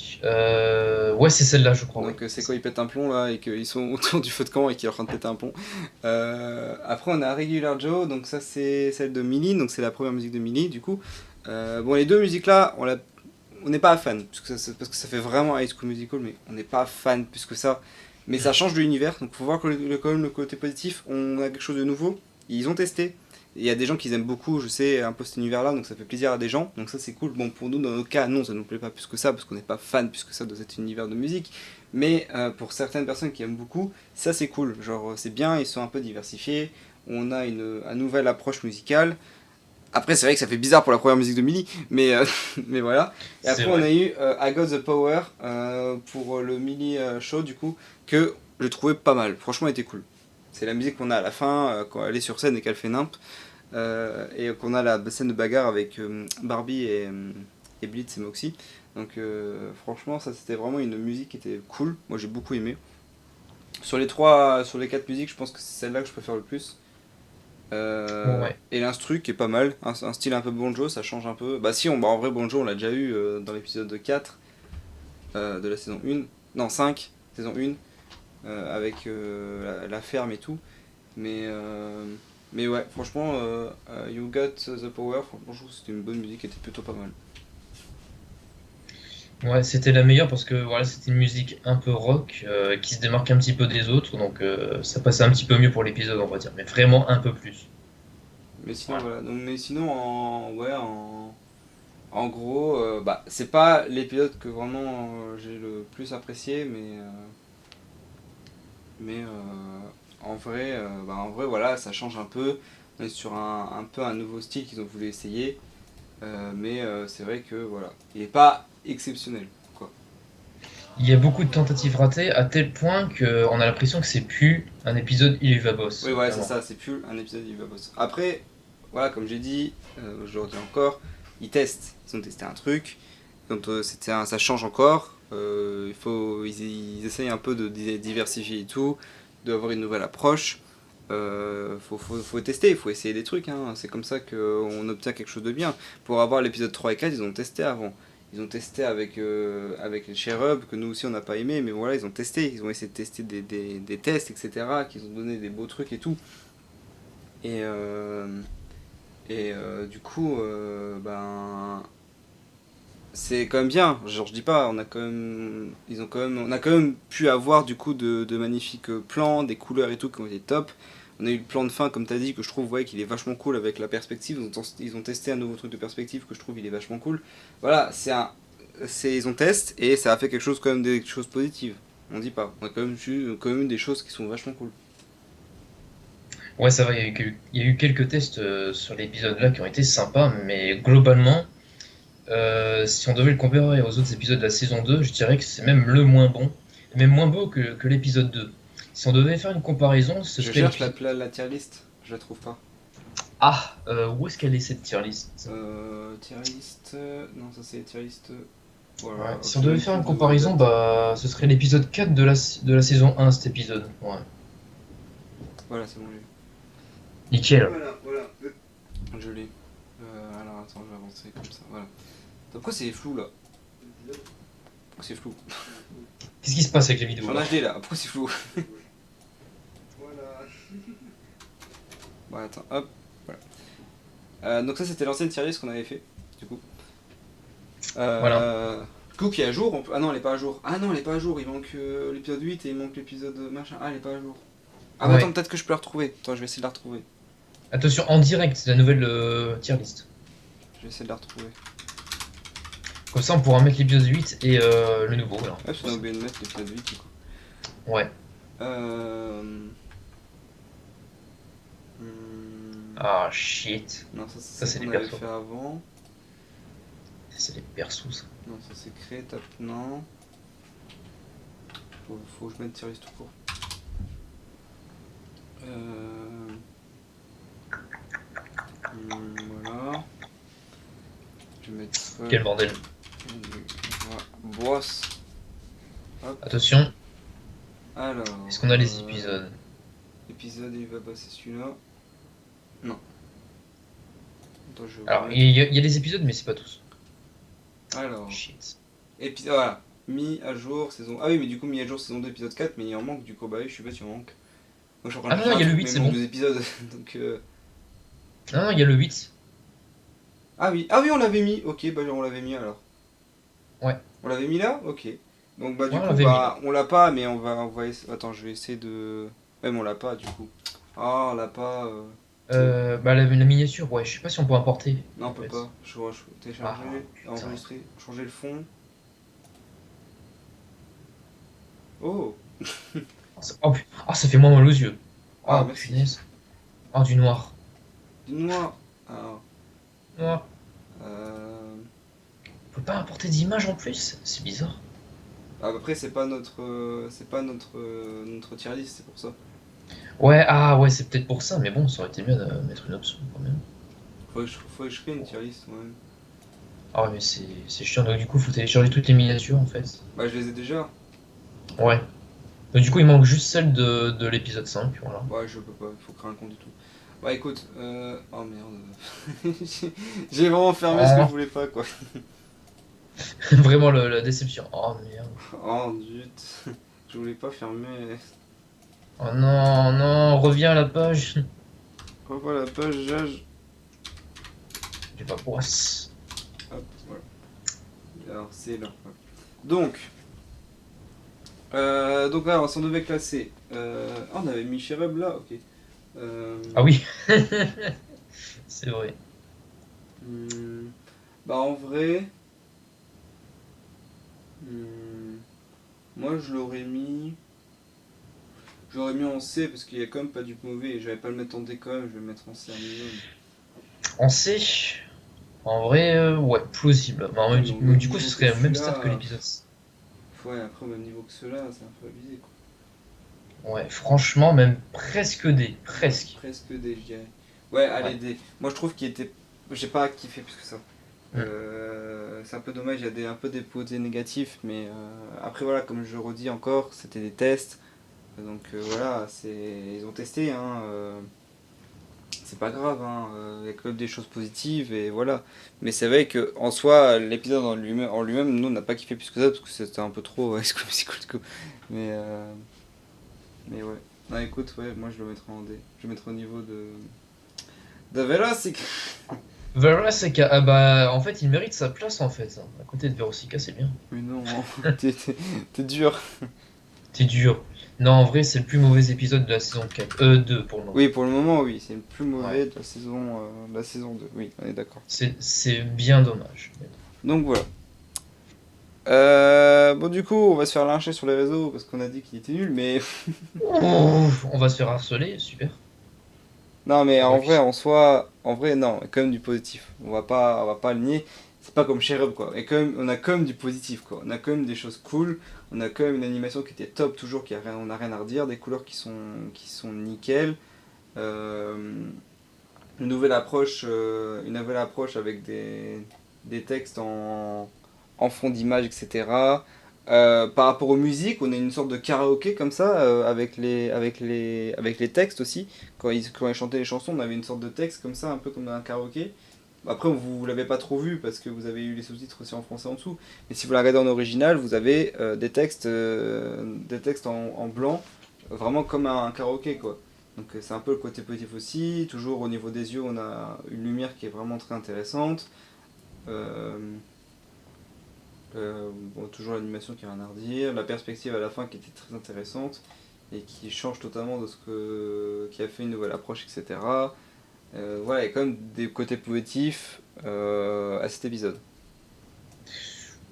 Ouais, c'est celle-là, je crois. Donc ouais. c'est quand ils pètent un plomb là et qu'ils sont autour du feu de camp et qu'ils sont en train de péter un plomb. Après on a Regular Joe, donc ça c'est celle de Millie, donc c'est la première musique de Millie du coup. Bon les deux musiques là, on n'est pas fan, parce que ça fait vraiment High School Musical, mais on n'est pas fan plus que ça. Mais ça change de l'univers, donc faut voir que quand même le côté positif, on a quelque chose de nouveau. Ils ont testé. Il y a des gens qui aiment beaucoup, je sais, un peu cet univers-là, donc ça fait plaisir à des gens, donc ça c'est cool. Bon, pour nous, dans nos cas, non, ça nous plaît pas plus que ça, parce qu'on n'est pas fan plus que ça de cet univers de musique, Mais pour certaines personnes qui aiment beaucoup, ça c'est cool. Genre c'est bien, ils sont un peu diversifiés. On a une nouvelle approche musicale. Après c'est vrai que ça fait bizarre pour la première musique de Millie, mais, mais voilà. Et après on a eu I Got The Power pour le Millie Show du coup, que je trouvais pas mal. Franchement elle était cool. C'est la musique qu'on a à la fin, quand elle est sur scène et qu'elle fait nimp. Et qu'on a la scène de bagarre avec Barbie et Blitz et Moxie. Donc franchement ça c'était vraiment une musique qui était cool, moi j'ai beaucoup aimé. Sur les 4 musiques je pense que c'est celle-là que je préfère le plus. Et l'instru qui est pas mal, un style un peu Bonjo, ça change un peu. Bah si, en vrai Bonjo on l'a déjà eu dans l'épisode 4 de la saison 1, non 5, saison 1, avec la ferme et tout. Mais ouais, franchement, You Got The Power, franchement je trouve que c'était une bonne musique, qui était plutôt pas mal. Ouais, c'était la meilleure parce que voilà, c'était une musique un peu rock qui se démarque un petit peu des autres, donc ça passait un petit peu mieux pour l'épisode, on va dire, mais vraiment un peu plus. Mais sinon, voilà. Donc, mais sinon, en gros, bah, c'est pas l'épisode que vraiment j'ai le plus apprécié, mais en vrai, voilà, ça change un peu. On est sur un peu un nouveau style qu'ils ont voulu essayer, mais c'est vrai que voilà, il est pas exceptionnel, quoi. Il y a beaucoup de tentatives ratées à tel point qu'on a l'impression que c'est plus un épisode Il va boss. Oui, ouais, c'est ça, c'est plus un épisode Il va boss. Après, voilà, comme j'ai dit, je le redis encore, ils testent. Ils ont testé un truc, donc ça change encore. Ils essayent un peu de diversifier et tout, d'avoir une nouvelle approche. Faut tester, il faut essayer des trucs, hein. C'est comme ça qu'on obtient quelque chose de bien. Pour avoir l'épisode 3 et 4, ils ont testé avant. Ils ont testé avec les Cherub, que nous aussi on n'a pas aimé, mais voilà, ils ont testé. Ils ont essayé de tester des tests, etc., qu'ils ont donné des beaux trucs et tout. Et du coup, c'est quand même bien. Genre, je dis pas, on a quand même pu avoir du coup de magnifiques plans, des couleurs et tout qui ont été top. On a eu le plan de fin, comme tu as dit, que je trouve qu'il est vachement cool avec la perspective. Ils ont testé un nouveau truc de perspective que je trouve il est vachement cool. Voilà, ils ont testé et ça a fait quelque chose, quand même, des choses positives. On dit pas. On a quand même eu des choses qui sont vachement cool. Ouais, ça va, il y a eu quelques tests sur l'épisode là qui ont été sympas, mais globalement, si on devait le comparer aux autres épisodes de la saison 2, je dirais que c'est même le moins bon, même moins beau que l'épisode 2. Si on devait faire une comparaison, ce serait... Je cherche la tier list, je la trouve pas. Ah, où est-ce qu'elle est cette tier list Tier list... Non, ça c'est tier list... Voilà, ouais, si on devait faire une comparaison, bah, ce serait l'épisode 4 de la saison 1, cet épisode. Ouais. Voilà, c'est bon, j'ai. Nickel. Voilà. Je l'ai. Alors attends, je vais avancer comme ça, voilà. Pourquoi c'est flou là? Pourquoi c'est flou? Qu'est-ce qui se passe avec les vidéos? En HD là, pourquoi c'est flou? Voilà. Bon, attends, hop, voilà. Donc ça c'était l'ancienne tier list qu'on avait fait, du coup. Voilà. Du coup qui est à jour. Ah non, elle est pas à jour. Ah non, elle est pas à jour, il manque l'épisode 8 et il manque l'épisode machin. Ah, elle est pas à jour. Ah bah ouais. Attends, peut-être que je peux la retrouver. Attends, je vais essayer de la retrouver. Attention, en direct, c'est la nouvelle tier list. Je vais essayer de la retrouver. Comme ça, on pourra mettre l'épisode 8 et le nouveau. Voilà. Ouais, parce qu'on a oublié de mettre l'épisode 8 du coup. Ouais. Ah shit. Non, ça c'est les persos. Fait avant. C'est les persos ça. Non, ça c'est créé, tape. Non. Faut que je mette tier list tout court. Voilà. Je vais mettre. Quel bordel. Brosse. Hop. Attention. Alors. Est-ce qu'on a les épisodes? L'épisode il va passer celui-là. Non. Attends, alors il y a des épisodes mais c'est pas tous. Alors. Shit. Voilà. Mis à jour saison. Ah oui, mais du coup mis à jour saison 2 épisode 4, mais il en manque du coup. Bah oui, je suis bête, il en manque. Donc, ah non, il y a le 8, c'est bon. 2 épisodes. Donc non, il y a le 8. Ah oui, on l'avait mis. Ok, bah on l'avait mis alors. Ouais. On l'avait mis là. Ok. Donc bah du ouais, coup bah on l'a pas, mais on va attends, je vais essayer de. Ouais, mais on l'a pas du coup. Ah, on l'a pas. Bah la miniature, ouais, je sais pas si on peut importer. Non, on peut pas. Je télécharger, enregistrer, changer le fond. Oh. Ça fait moins mal aux yeux. Ah, Oh, merci. punaise. Oh, du noir. Du noir. Alors, Noir. euh... On peut pas importer d'image en plus? C'est bizarre. Après, c'est pas notre tier list, c'est pour ça. Ouais, ouais, c'est peut-être pour ça, mais bon, ça aurait été bien de mettre une option quand même. Faudrait que je crée une tier list, ouais. Ah ouais, mais c'est chiant, donc du coup, faut télécharger toutes les miniatures en fait. Bah, je les ai déjà. Ouais. Donc du coup, il manque juste celle de l'épisode 5, voilà. Ouais, je peux pas, il faut créer un compte et tout. Bah, écoute, oh merde. J'ai vraiment fermé ce que je voulais pas, quoi. Vraiment la déception. Oh merde. Oh, zut. Je voulais pas fermer. Oh non, non, reviens à la page. Revois la page, Jage. J'ai pas poisse. Hop, voilà. Alors, c'est là. Donc alors, si on devait classer. On avait mis Cherub là, ok. Ah oui. C'est vrai. Bah, en vrai. Moi, je l'aurais mis. J'aurais mis en C parce qu'il y a quand même pas du mauvais et je vais pas le mettre en D quand même, je vais le mettre en C un minimum. En C. En vrai, ouais, plausible. Bah, Donc, du coup, ce serait le même stade que l'épisode. Ouais, après, au même niveau que ceux-là, c'est un peu abusé quoi. Ouais, franchement, même presque D. Presque. Presque D, je dirais. Ouais, allez, D. Moi, je trouve qu'il était. J'ai pas kiffé plus que ça. C'est un peu dommage, il y a un peu des côtés négatifs, mais après, voilà, comme je redis encore, c'était des tests. Donc voilà, ils ont testé, hein, c'est pas grave, hein, il y a quand même des choses positives et voilà. Mais c'est vrai qu'en soi, l'épisode en lui-même, nous on n'a pas kiffé plus que ça parce que c'était un peu trop High School Musical, du coup. Mais ouais. Non, écoute, ouais, moi je le mettrai en D. Je le mettrai au niveau de Verosica. Verosica, bah en fait il mérite sa place en fait. À côté de Verosica, c'est bien. Mais non, t'es dur. T'es dur. Non, en vrai, c'est le plus mauvais épisode de la saison 4. 2 pour le moment. Oui, pour le moment, oui, c'est le plus mauvais de la saison 2. Oui, on est d'accord. C'est bien dommage. Donc voilà. Bon, du coup, on va se faire lyncher sur les réseaux parce qu'on a dit qu'il était nul, mais. On va se faire harceler, super. Non, mais en vrai, non, quand même du positif. On va pas le nier. C'est pas comme Cherub, quoi. Et on a quand même du positif, quoi. On a quand même des choses cool. On a quand même une animation qui était top, toujours, on n'a rien à redire. Des couleurs qui sont nickel. Une nouvelle approche avec des textes en fond d'image, etc. Par rapport aux musiques, on a une sorte de karaoké comme ça, avec les textes aussi. Quand ils chantaient les chansons, on avait une sorte de texte comme ça, un peu comme un karaoké. Après, vous l'avez pas trop vu parce que vous avez eu les sous-titres aussi en français en dessous. Mais si vous la regardez en original, vous avez des textes en blanc, vraiment comme un karaoké, quoi. Donc c'est un peu le côté positif aussi. Toujours au niveau des yeux, on a une lumière qui est vraiment très intéressante. Toujours l'animation qui a rien à redire. La perspective à la fin qui était très intéressante et qui change totalement de qui a fait une nouvelle approche, etc. Voilà, il y a quand même des côtés positifs à cet épisode.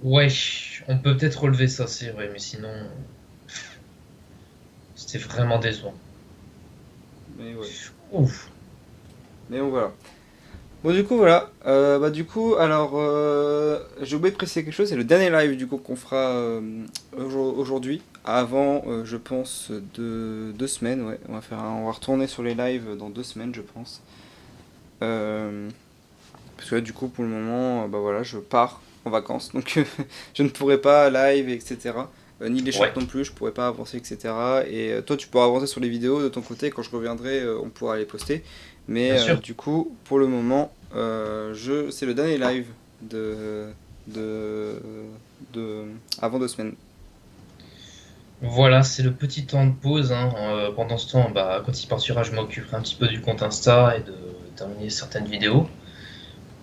Ouais, on peut peut-être relever ça, c'est vrai, mais sinon, c'était vraiment décevant. Mais ouais. Ouf. Mais bon, voilà. Bon, du coup, voilà. Alors, j'ai oublié de préciser quelque chose. C'est le dernier live, du coup, qu'on fera aujourd'hui. Avant, je pense, 2 semaines. Ouais, on va retourner sur les lives dans 2 semaines, je pense. Parce que là, du coup, pour le moment, voilà, je pars en vacances. Donc, je ne pourrai pas live, etc. Ni les shorts non plus, je pourrais pas avancer, etc. Et toi, tu pourras avancer sur les vidéos de ton côté. Quand je reviendrai, on pourra les poster. Mais du coup, pour le moment, c'est le dernier live avant 2 semaines. Voilà, c'est le petit temps de pause. Hein. Pendant ce temps, quand il partira, je m'occuperai un petit peu du compte Insta et de terminer certaines vidéos.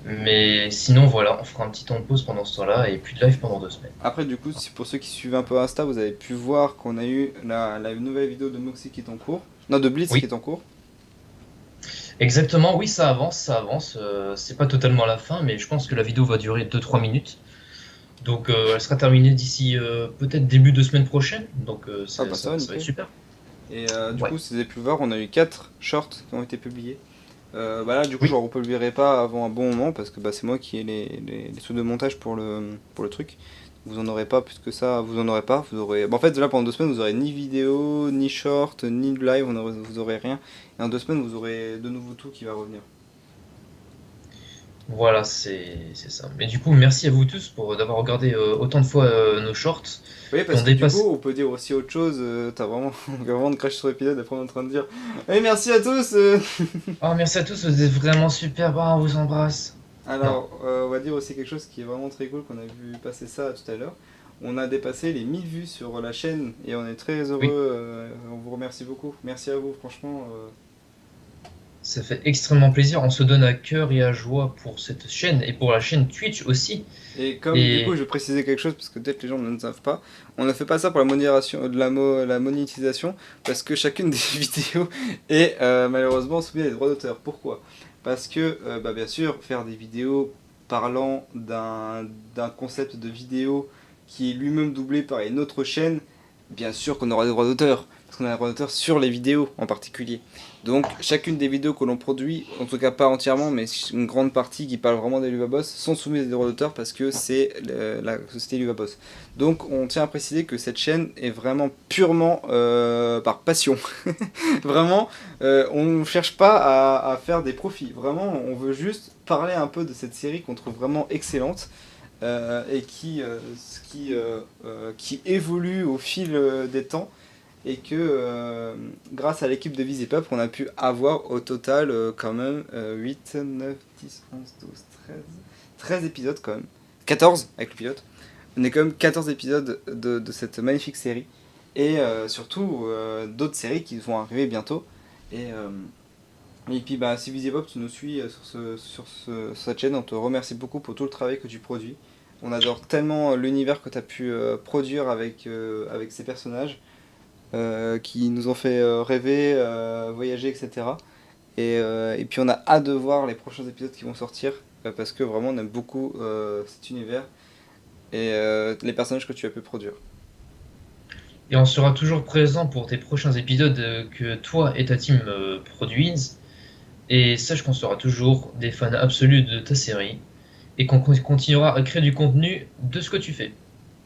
Mais sinon, voilà, on fera un petit temps de pause pendant ce temps-là et plus de live pendant 2 semaines. Après, du coup, pour ceux qui suivent un peu Insta, vous avez pu voir qu'on a eu la nouvelle vidéo de Moxie qui est en cours. Non, de Blitz qui est en cours. Exactement, oui, ça avance. C'est pas totalement la fin, mais je pense que la vidéo va durer 2-3 minutes. Donc elle sera terminée d'ici peut-être début de semaine prochaine. Donc Ah bah ça va, ça va être nickel. super. Et du Ouais. coup, si vous avez pu le voir, on a eu 4 shorts qui ont été publiés. Bah là, du coup, Oui. je ne republierai pas avant un bon moment parce que bah, c'est moi qui ai les sous de montage pour le truc. Vous en aurez pas plus que ça, vous en aurez pas. Vous aurez... bah, en fait, là pendant 2 semaines, vous aurez ni vidéo, ni short, ni live, vous aurez rien. Et en 2 semaines, vous aurez de nouveau tout qui va revenir. Voilà, c'est ça. Mais du coup, merci à vous tous pour d'avoir regardé autant de fois nos shorts. Oui, Et parce on que du dépasse. coup, on peut dire aussi autre chose. T'as vraiment, vraiment de crash sur l'épisode, après on est en train de dire hey, merci à tous Oh, merci à tous, vous êtes vraiment super. Bah, on vous embrasse. Alors, on va dire aussi quelque chose qui est vraiment très cool, qu'on a vu passer ça tout à l'heure. On a dépassé les 1000 vues sur la chaîne et on est très heureux. Oui. On vous remercie beaucoup. Merci à vous, franchement. Ça fait extrêmement plaisir. On se donne à cœur et à joie pour cette chaîne et pour la chaîne Twitch aussi. Et comme du coup, je vais préciser quelque chose parce que peut-être les gens ne le savent pas, on ne fait pas ça pour la modération, la monétisation, parce que chacune des vidéos est malheureusement soumise à des droits d'auteur. Pourquoi ? Parce que, bah, bien sûr, faire des vidéos parlant d'un concept de vidéo qui est lui-même doublé par une autre chaîne, bien sûr qu'on aura des droits d'auteur, parce qu'on a des droits d'auteur sur les vidéos en particulier. Donc chacune des vidéos que l'on produit, en tout cas pas entièrement, mais une grande partie qui parle vraiment des Luvaboss, sont soumises à des droits d'auteur parce que c'est la société Luvaboss. Donc on tient à préciser que cette chaîne est vraiment purement par passion. Vraiment, on ne cherche pas à faire des profits. Vraiment, on veut juste parler un peu de cette série qu'on trouve vraiment excellente. Et qui évolue au fil des temps et que grâce à l'équipe de VisiPop on a pu avoir au total quand même 8, 9, 10, 11, 12, 13 épisodes quand même, 14 avec le pilote. On est quand même 14 épisodes de cette magnifique série et surtout d'autres séries qui vont arriver bientôt et puis bah, si VisiPop tu nous suis sur cette chaîne, on te remercie beaucoup pour tout le travail que tu produis. On adore tellement l'univers que tu as pu produire avec ces personnages qui nous ont fait rêver, voyager, etc. Et puis on a hâte de voir les prochains épisodes qui vont sortir parce que vraiment on aime beaucoup cet univers et les personnages que tu as pu produire. Et on sera toujours présent pour tes prochains épisodes que toi et ta team produisent. Et sache qu'on sera toujours des fans absolus de ta série. Et qu'on continuera à créer du contenu de ce que tu fais.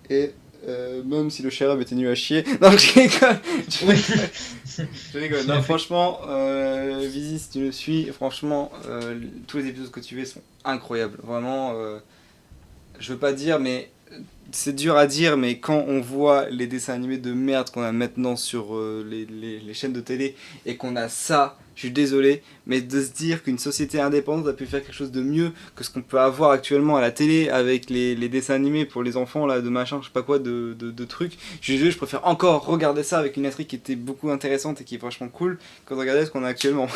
Et même si le shérif était nul à chier. Non, je rigole. Je rigole. Non, franchement, Visi, si tu le suis, franchement, tous les épisodes que tu fais sont incroyables. Vraiment, je veux pas dire, mais c'est dur à dire, mais quand on voit les dessins animés de merde qu'on a maintenant sur les chaînes de télé et qu'on a ça, je suis désolé, mais de se dire qu'une société indépendante a pu faire quelque chose de mieux que ce qu'on peut avoir actuellement à la télé avec les dessins animés pour les enfants là, de machin, je sais pas quoi, de trucs. Je préfère encore regarder ça avec une intrigue qui était beaucoup intéressante et qui est vachement cool que de regarder ce qu'on a actuellement.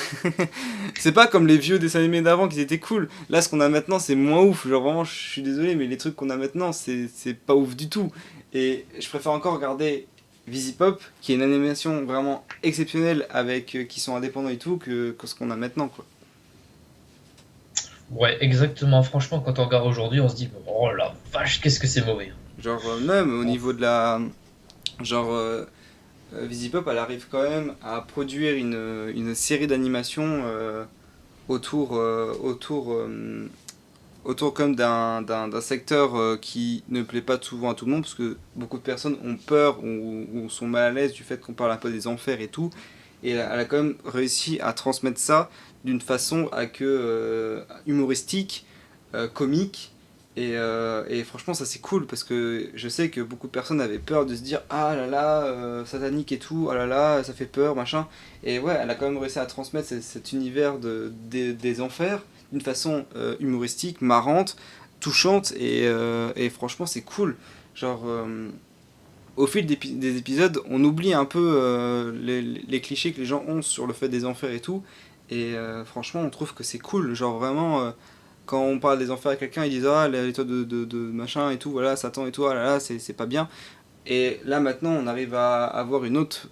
C'est pas comme les vieux dessins animés d'avant qui étaient cool. Là, ce qu'on a maintenant, c'est moins ouf. Genre vraiment, je suis désolé, mais les trucs qu'on a maintenant, c'est pas ouf du tout. Et je préfère encore regarder VisiPop, qui est une animation vraiment exceptionnelle avec qui sont indépendants et tout, que ce qu'on a maintenant, quoi. Ouais, exactement. Franchement, quand on regarde aujourd'hui, on se dit oh la vache, qu'est-ce que c'est mauvais. Genre même au niveau de la... Genre VisiPop, elle arrive quand même à produire une série d'animations autour comme d'un secteur qui ne plaît pas souvent à tout le monde, parce que beaucoup de personnes ont peur ou sont mal à l'aise du fait qu'on parle un peu des enfers et tout, et elle a quand même réussi à transmettre ça d'une façon humoristique, comique, et franchement ça c'est cool, parce que je sais que beaucoup de personnes avaient peur de se dire ah là là, satanique et tout, ah là là, ça fait peur, machin, et ouais, elle a quand même réussi à transmettre cet univers des enfers d'une façon humoristique, marrante, touchante, et franchement c'est cool. Genre au fil des épisodes, on oublie un peu les clichés que les gens ont sur le fait des enfers et tout, et franchement on trouve que c'est cool. Genre vraiment quand on parle des enfers à quelqu'un, ils disent ah l'étoile de machin et tout, voilà Satan et tout, ah là là c'est pas bien. Et là maintenant on arrive à avoir une autre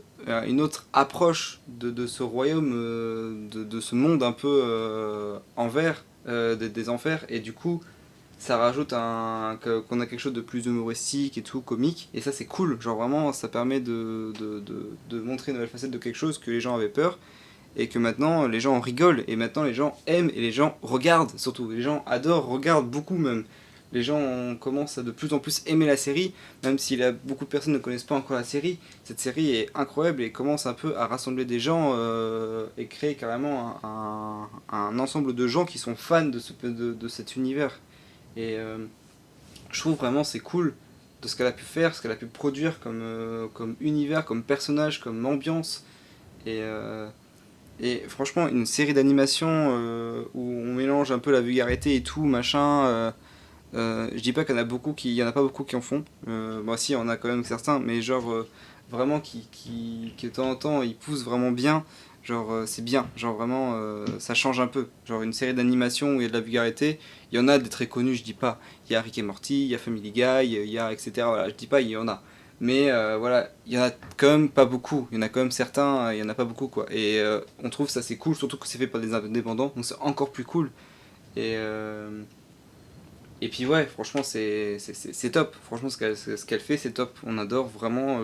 approche de ce royaume, de ce monde un peu envers des enfers, et du coup ça rajoute qu'on a quelque chose de plus humoristique et tout, comique, et ça c'est cool, genre vraiment ça permet de montrer une nouvelle facette de quelque chose que les gens avaient peur, et que maintenant les gens en rigolent, et maintenant les gens aiment, et les gens regardent surtout, les gens adorent, regardent beaucoup même. Les gens commencent à de plus en plus aimer la série, même si beaucoup de personnes ne connaissent pas encore la série. Cette série est incroyable et commence un peu à rassembler des gens et créer carrément un ensemble de gens qui sont fans de cet univers. Et je trouve vraiment c'est cool de ce qu'elle a pu faire, ce qu'elle a pu produire comme univers, comme personnage, comme ambiance. Et franchement, une série d'animation où on mélange un peu la vulgarité et tout, machin... je dis pas qu'il y en a beaucoup y en a pas beaucoup qui en font. Bon si, il y en a quand même certains, mais genre vraiment qui de temps en temps ils poussent vraiment bien. Genre c'est bien, genre vraiment ça change un peu. Genre une série d'animation où il y a de la vulgarité, il y en a des très connus, je dis pas. Il y a Rick et Morty, il y a Family Guy, il y a etc. Voilà, je dis pas, il y en a. Mais voilà, il y en a quand même pas beaucoup. Il y en a quand même certains, il y en a pas beaucoup quoi. Et on trouve ça c'est cool, surtout que c'est fait par des indépendants, donc c'est encore plus cool. Et puis ouais, franchement c'est top, franchement ce qu'elle fait c'est top, on adore vraiment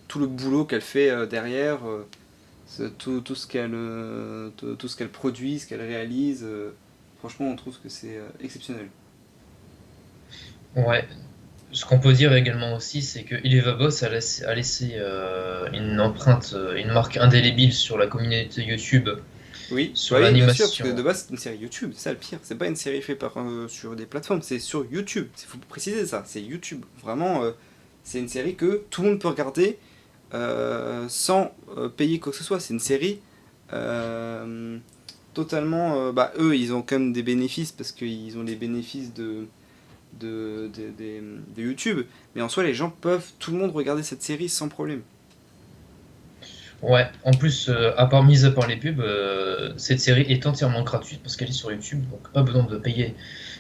tout le boulot qu'elle fait derrière, tout ce qu'elle produit, ce qu'elle réalise, franchement on trouve que c'est exceptionnel. Ouais. Ce qu'on peut dire également aussi, c'est que Eleva Boss a laissé une empreinte, une marque indélébile sur la communauté YouTube. Oui, sur oui, l'animation. bien sûr, parce que de base c'est une série YouTube, c'est ça le pire, c'est pas une série faite sur des plateformes, c'est sur YouTube, il faut préciser ça, c'est YouTube, vraiment c'est une série que tout le monde peut regarder sans payer quoi que ce soit, c'est une série totalement, eux ils ont quand même des bénéfices parce qu'ils ont les bénéfices de YouTube, mais en soi les gens peuvent, tout le monde regarder cette série sans problème. Ouais, en plus, mis à part les pubs, cette série est entièrement gratuite parce qu'elle est sur YouTube, donc pas besoin de payer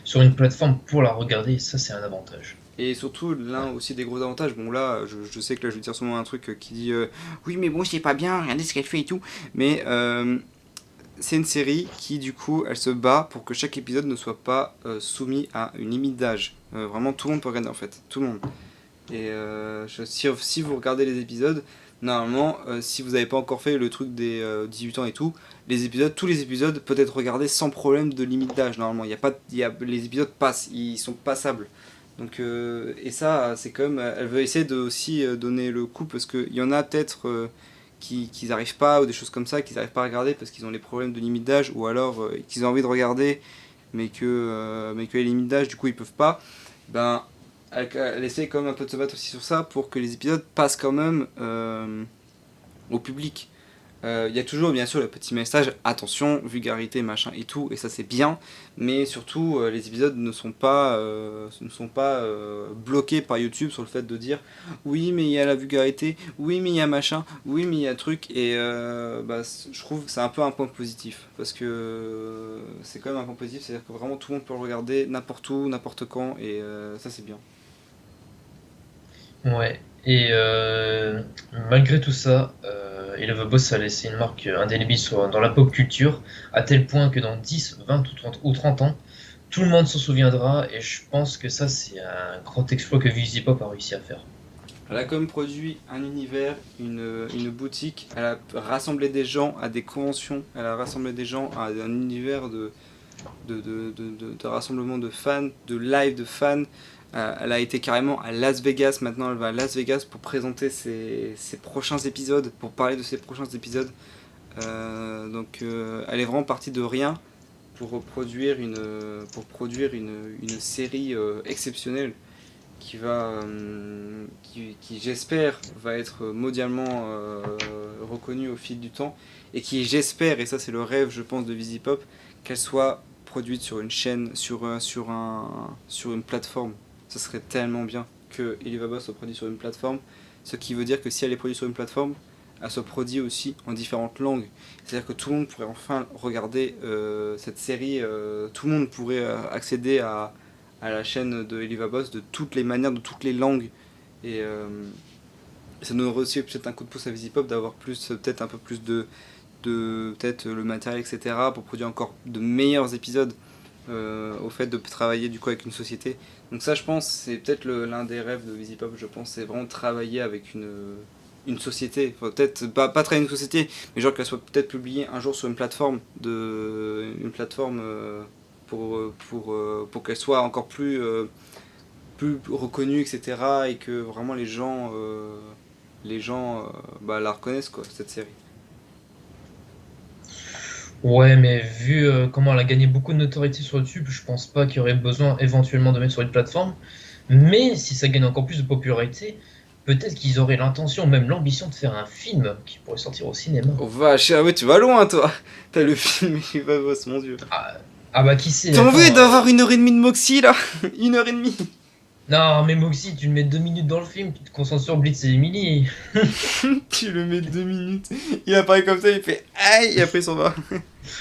sur une plateforme pour la regarder, et ça c'est un avantage. Et surtout, l'un aussi des gros avantages, bon là, je sais que là je vais dire sûrement un truc qui dit oui mais bon c'est pas bien, regardez ce qu'elle fait et tout, mais c'est une série qui du coup elle se bat pour que chaque épisode ne soit pas soumis à une limite d'âge. Vraiment tout le monde peut regarder en fait, tout le monde. Et si vous regardez les épisodes, normalement si vous n'avez pas encore fait le truc des 18 ans et tout, tous les épisodes peuvent être regardés sans problème de limite d'âge normalement. Les épisodes passent, ils sont passables. Donc, et ça, c'est quand même, elle veut essayer de aussi donner le coup parce qu'il y en a peut-être qui n'arrivent pas ou des choses comme ça, qu'ils n'arrivent pas à regarder parce qu'ils ont les problèmes de limite d'âge ou alors qu'ils ont envie de regarder mais que les limites d'âge du coup ils peuvent pas. Ben, elle essaie quand même un peu de se battre aussi sur ça pour que les épisodes passent quand même au public. Il y a toujours bien sûr le petit message attention, vulgarité, machin et tout, et ça c'est bien, mais surtout les épisodes ne sont pas bloqués par YouTube sur le fait de dire oui mais il y a la vulgarité, oui mais il y a machin, oui mais il y a truc, et je trouve que c'est un peu un point positif, parce que c'est quand même un point positif, c'est à dire que vraiment tout le monde peut le regarder n'importe où, n'importe quand, et ça c'est bien. Ouais, et malgré tout ça, Eleva Boss a laissé une marque indélébile dans la pop culture, à tel point que dans 10, 20 ou 30 ans, tout le monde s'en souviendra, et je pense que ça c'est un grand exploit que VisiPop a réussi à faire. Elle a quand même produit un univers, une boutique, elle a rassemblé des gens à des conventions, elle a rassemblé des gens à un univers de rassemblement de fans, de live de fans. Elle a été carrément à Las Vegas, maintenant elle va à Las Vegas pour présenter ses prochains épisodes, pour parler de ses prochains épisodes. Donc elle est vraiment partie de rien pour produire une série exceptionnelle qui j'espère va être mondialement reconnue au fil du temps, et qui j'espère, et ça c'est le rêve je pense de VisiPop, qu'elle soit produite sur une chaîne, sur une plateforme. Ce serait tellement bien que Eleva Boss soit produit sur une plateforme, ce qui veut dire que si elle est produite sur une plateforme, elle soit produite aussi en différentes langues. C'est-à-dire que tout le monde pourrait enfin regarder cette série, tout le monde pourrait accéder à la chaîne de Eleva Boss de toutes les manières, de toutes les langues. Et ça donnerait aussi peut-être un coup de pouce à VisiPop d'avoir peut-être un peu plus de peut-être le matériel, etc. pour produire encore de meilleurs épisodes. au fait de travailler du coup avec une société. Donc ça je pense c'est peut-être l'un des rêves de Visipop, je pense, c'est vraiment travailler avec une société, enfin, peut-être pas travailler avec une société, mais genre qu'elle soit peut-être publiée un jour sur une plateforme pour qu'elle soit encore plus reconnue, etc. Et que vraiment les gens la reconnaissent quoi, cette série. Ouais, mais vu comment elle a gagné beaucoup de notoriété sur YouTube, je pense pas qu'il y aurait besoin éventuellement de mettre sur une plateforme. Mais si ça gagne encore plus de popularité, peut-être qu'ils auraient l'intention, même l'ambition de faire un film qui pourrait sortir au cinéma. Oh vache, ah ouais tu vas loin toi. T'as le film Evaboss, mon dieu. Ah bah qui sait. T'as attends, envie d'avoir 1h30 de Moxie là. 1h30. Non, mais Moxie, tu le mets 2 minutes dans le film, tu te concentres sur Blitz et Emily. Tu le mets 2 minutes. Il apparaît comme ça, il fait aïe et après il s'en va.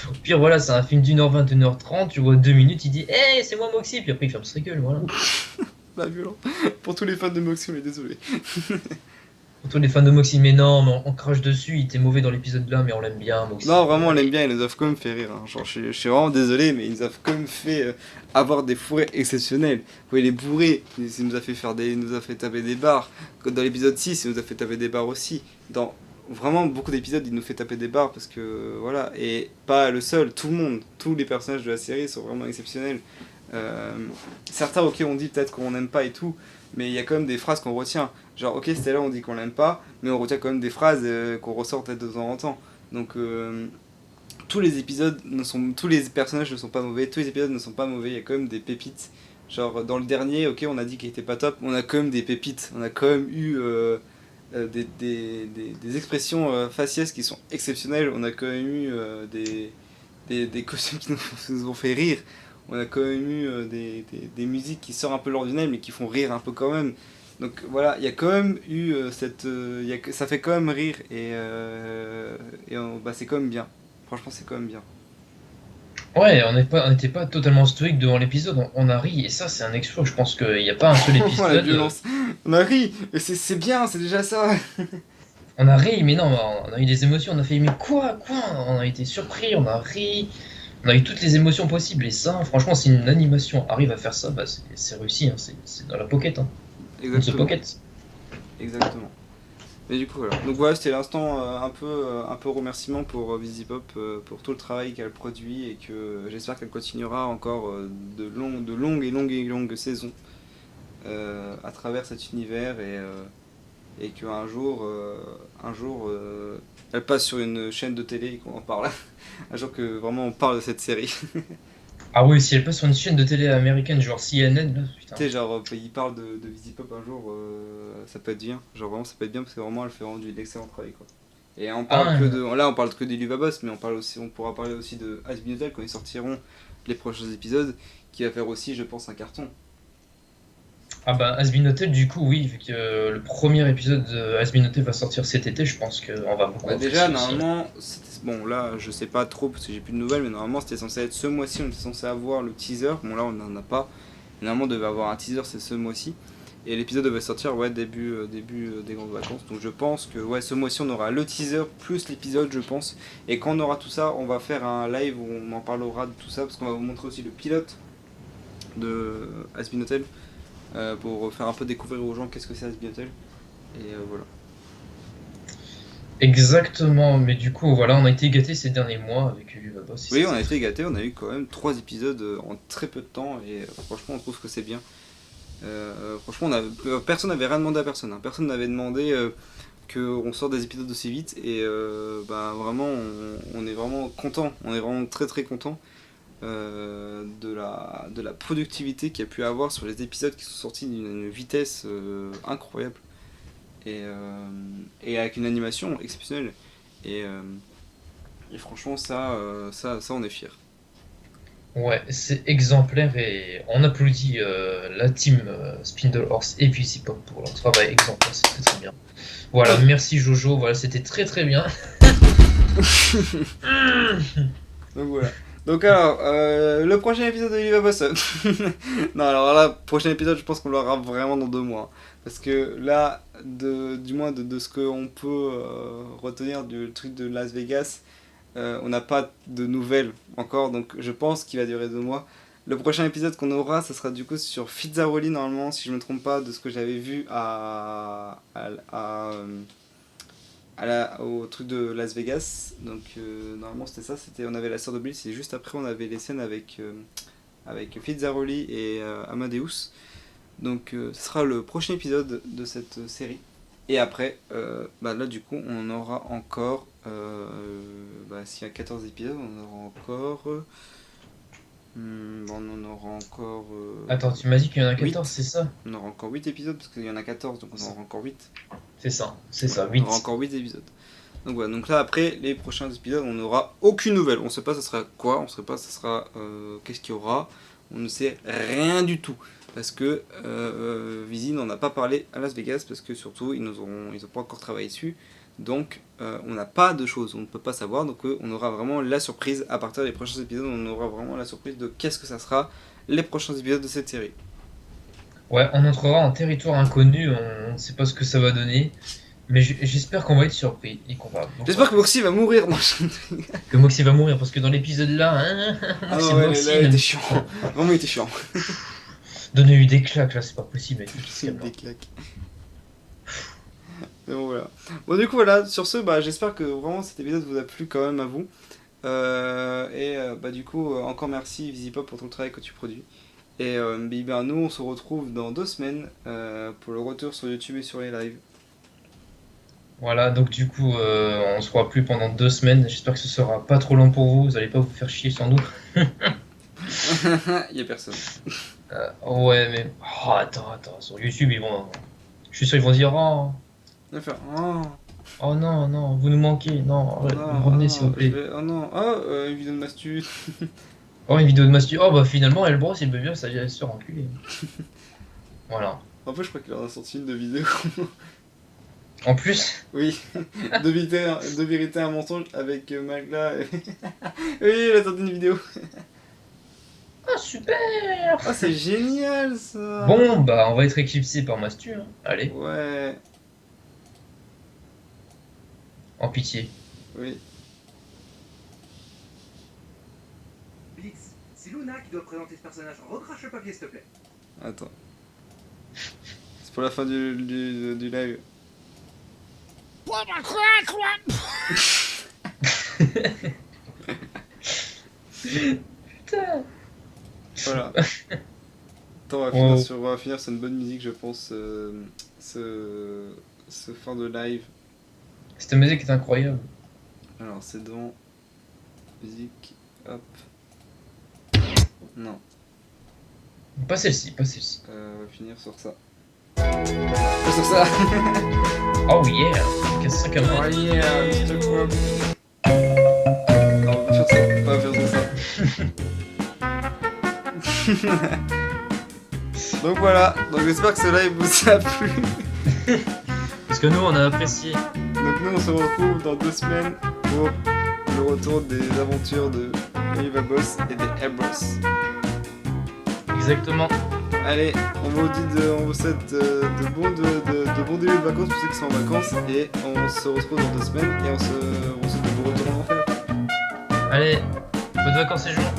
Au pire, voilà, c'est un film d'1h20, 1h30, tu vois 2 minutes, il dit hey, c'est moi Moxie, puis après il ferme sa gueule, voilà. Bah violent. Pour tous les fans de Moxie, on est désolé. Pour tous les fans de Moxie, mais non, mais on crache dessus, il était mauvais dans l'épisode là, mais on l'aime bien, Moxie. Non, vraiment, on l'aime bien, ils nous ont quand même fait rire. Hein. Genre, je suis vraiment désolé, mais ils nous ont quand même fait avoir des fourrés exceptionnels. Vous voyez, les bourrés, il nous a fait taper des barres. Dans l'épisode 6, il nous a fait taper des barres aussi. Dans vraiment beaucoup d'épisodes, il nous fait taper des barres parce que voilà. Et pas le seul, tout le monde, tous les personnages de la série sont vraiment exceptionnels. Certains, ok, on dit peut-être qu'on n'aime pas et tout, mais il y a quand même des phrases qu'on retient. Genre, ok, c'était là, on dit qu'on l'aime pas, mais on retient quand même des phrases qu'on ressort peut-être de temps en temps. Donc, tous les personnages ne sont pas mauvais, tous les épisodes ne sont pas mauvais, il y a quand même des pépites. Genre, dans le dernier, ok, on a dit qu'il était pas top, on a quand même des pépites. On a quand même eu des expressions faciès qui sont exceptionnelles. On a quand même eu des costumes qui nous ont fait rire. On a quand même eu des musiques qui sortent un peu de l'ordinaire mais qui font rire un peu quand même. Donc voilà, il y a quand même eu ça fait quand même rire et c'est quand même bien. Franchement, c'est quand même bien. Ouais, on n'était pas totalement stoïque devant l'épisode, on a ri, et ça c'est un exploit, je pense qu'il n'y a pas un seul épisode... La violence. On a ri, mais c'est bien, c'est déjà ça. On a ri, mais non, on a eu des émotions, on a fait mais quoi, on a été surpris, on a ri, on a eu toutes les émotions possibles, et ça, franchement, si une animation arrive à faire ça, bah c'est réussi, hein, c'est dans la pocket. Hein. Exactement. Pocket. Exactement. Mais du coup, voilà. Donc voilà, c'était l'instant un peu remerciement pour Visipop, pour tout le travail qu'elle produit, et que j'espère qu'elle continuera encore de longues saisons à travers cet univers, et qu'un jour, elle passe sur une chaîne de télé et qu'on en parle. Un jour que vraiment on parle de cette série. Ah oui, si elle passe sur une chaîne de télé américaine, genre CNN, là, putain. Tu sais, genre, il parle de Visipop un jour, ça peut être bien. Genre, vraiment, ça peut être bien parce que vraiment, elle fait vraiment de l'excellent travail, quoi. Et on parle là, on parle que des Luvaboss, mais on pourra parler aussi de Hazbin Hotel quand ils sortiront les prochains épisodes, qui va faire aussi, je pense, un carton. Ah bah, Hazbin Hotel, du coup, oui, vu que le premier épisode de Hazbin Hotel va sortir cet été, je pense qu'on va beaucoup. Bah déjà, normalement, bon là, je sais pas trop parce que j'ai plus de nouvelles, mais normalement, c'était censé être ce mois-ci, on était censé avoir le teaser. Bon là, on n'en a pas. Normalement, on devait avoir un teaser, c'est ce mois-ci. Et l'épisode devait sortir début des grandes vacances. Donc je pense que ce mois-ci, on aura le teaser plus l'épisode, je pense. Et quand on aura tout ça, on va faire un live où on en parlera de tout ça, parce qu'on va vous montrer aussi le pilote de Hazbin Hotel. Pour faire un peu découvrir aux gens qu'est-ce que c'est Hazbin Hotel. Et voilà. Exactement, mais du coup, voilà, on a été gâtés ces derniers mois avec Luvaboss. Oui, on a été gâtés, on a eu quand même 3 épisodes en très peu de temps, et franchement, on trouve que c'est bien. Franchement, personne n'avait rien demandé à personne. Hein. Personne n'avait demandé qu'on sorte des épisodes aussi vite, et vraiment, on est vraiment content. On est vraiment très très content. De la productivité qu'il y a pu avoir sur les épisodes qui sont sortis d'une vitesse incroyable et avec une animation exceptionnelle et franchement ça on est fiers. Ouais, c'est exemplaire et on applaudit la team Spindle Horse et Visipop pour leur travail exemplaire, c'est très très bien. Voilà, merci Jojo, voilà, c'était très très bien. Donc voilà. Donc alors, le prochain épisode de Luvaboss. Non, alors là, prochain épisode, je pense qu'on l'aura vraiment dans 2 mois. Parce que là, du moins de ce qu'on peut retenir du truc de Las Vegas, on n'a pas de nouvelles encore. Donc je pense qu'il va durer 2 mois. Le prochain épisode qu'on aura, ça sera du coup sur Fitzaroli normalement, si je me trompe pas, de ce que j'avais vu au truc de Las Vegas. Donc normalement c'était ça, on avait la sœur de Bliss et juste après on avait les scènes avec Fitzaroli et Amadeus. Donc ce sera le prochain épisode de cette série. Et après, là du coup on aura encore, s'il y a 14 épisodes, on aura encore... on en aura encore... Attends, tu m'as dit qu'il y en a 14, 8. C'est ça? On aura encore 8 épisodes, parce qu'il y en a 14, donc on aura encore 8. C'est ça, 8. On aura encore 8 épisodes. Donc voilà, donc là après, les prochains épisodes, on n'aura aucune nouvelle. On ne sait pas ça sera quoi, on ne sait pas ça sera... qu'est-ce qu'il y aura. On ne sait rien du tout. Parce que Visi n'en a pas parlé à Las Vegas, parce que surtout, ils n'ont pas encore travaillé dessus. Donc on n'a pas de choses, on ne peut pas savoir, donc on aura vraiment la surprise à partir des prochains épisodes, on aura vraiment la surprise de qu'est-ce que ça sera les prochains épisodes de cette série. Ouais, on entrera en territoire inconnu, on ne sait pas ce que ça va donner, mais j'espère qu'on va être surpris et qu'on va... J'espère que Moxie va mourir. Que Moxie va mourir, parce que dans l'épisode là, ah non, ouais, Moxie, là il était chiant, vraiment il était chiant. Donnez-lui des claques là, c'est pas possible. Des claques. Mais bon voilà. Bon du coup voilà, sur ce, j'espère que vraiment cet épisode vous a plu quand même à vous. Du coup, encore merci Visipop pour ton travail que tu produis. Et nous on se retrouve dans 2 semaines pour le retour sur YouTube et sur les lives. Voilà, donc du coup on se voit plus pendant 2 semaines. J'espère que ce sera pas trop long pour vous, vous allez pas vous faire chier sans nous. Y a personne. Ouais mais... Oh, attends, sur YouTube ils vont... Je suis sûr ils vont dire oh... Oh non, vous nous manquez, non, revenez s'il vous plaît. Oh non, une vidéo de Mastu. Oh, une vidéo de Mastu. Oh bah finalement, Elbros il peut bien ça se faire enculer. Voilà. En fait, je crois qu'il en a sorti une de vidéo. En plus? Oui, de vérité un mensonge avec Magla. Oui, il a sorti une vidéo. Ah super! Ah c'est génial ça! Bon, on va être éclipsé par Mastu, hein. Allez. Ouais. En pitié. Oui. Blitz, c'est Luna qui doit présenter ce personnage. Recrache le papier s'il te plaît. Attends. C'est pour la fin du live. Putain. Voilà. Attends, on va finir sur une bonne musique, je pense. Ce fin de live. Cette musique est incroyable. Alors, c'est dans... Musique... Hop... Non. Pas celle-ci. On va finir sur ça. Sur ça. Oh yeah. Qu'est-ce que c'est comme... Oh yeah, Mr. Crumb. Non, on va faire ça. On va faire ça. Donc voilà. Donc j'espère que ce live vous a plu. Parce que nous, on a apprécié. Donc nous, on se retrouve dans 2 semaines pour le retour des aventures de Elivaboss et des Elbros. Exactement. Allez, on vous souhaite de bons débuts de vacances pour ceux qui sont en vacances et on se retrouve dans 2 semaines et on se souhaite de vous retourner en enfer. Allez, bonnes vacances et jours.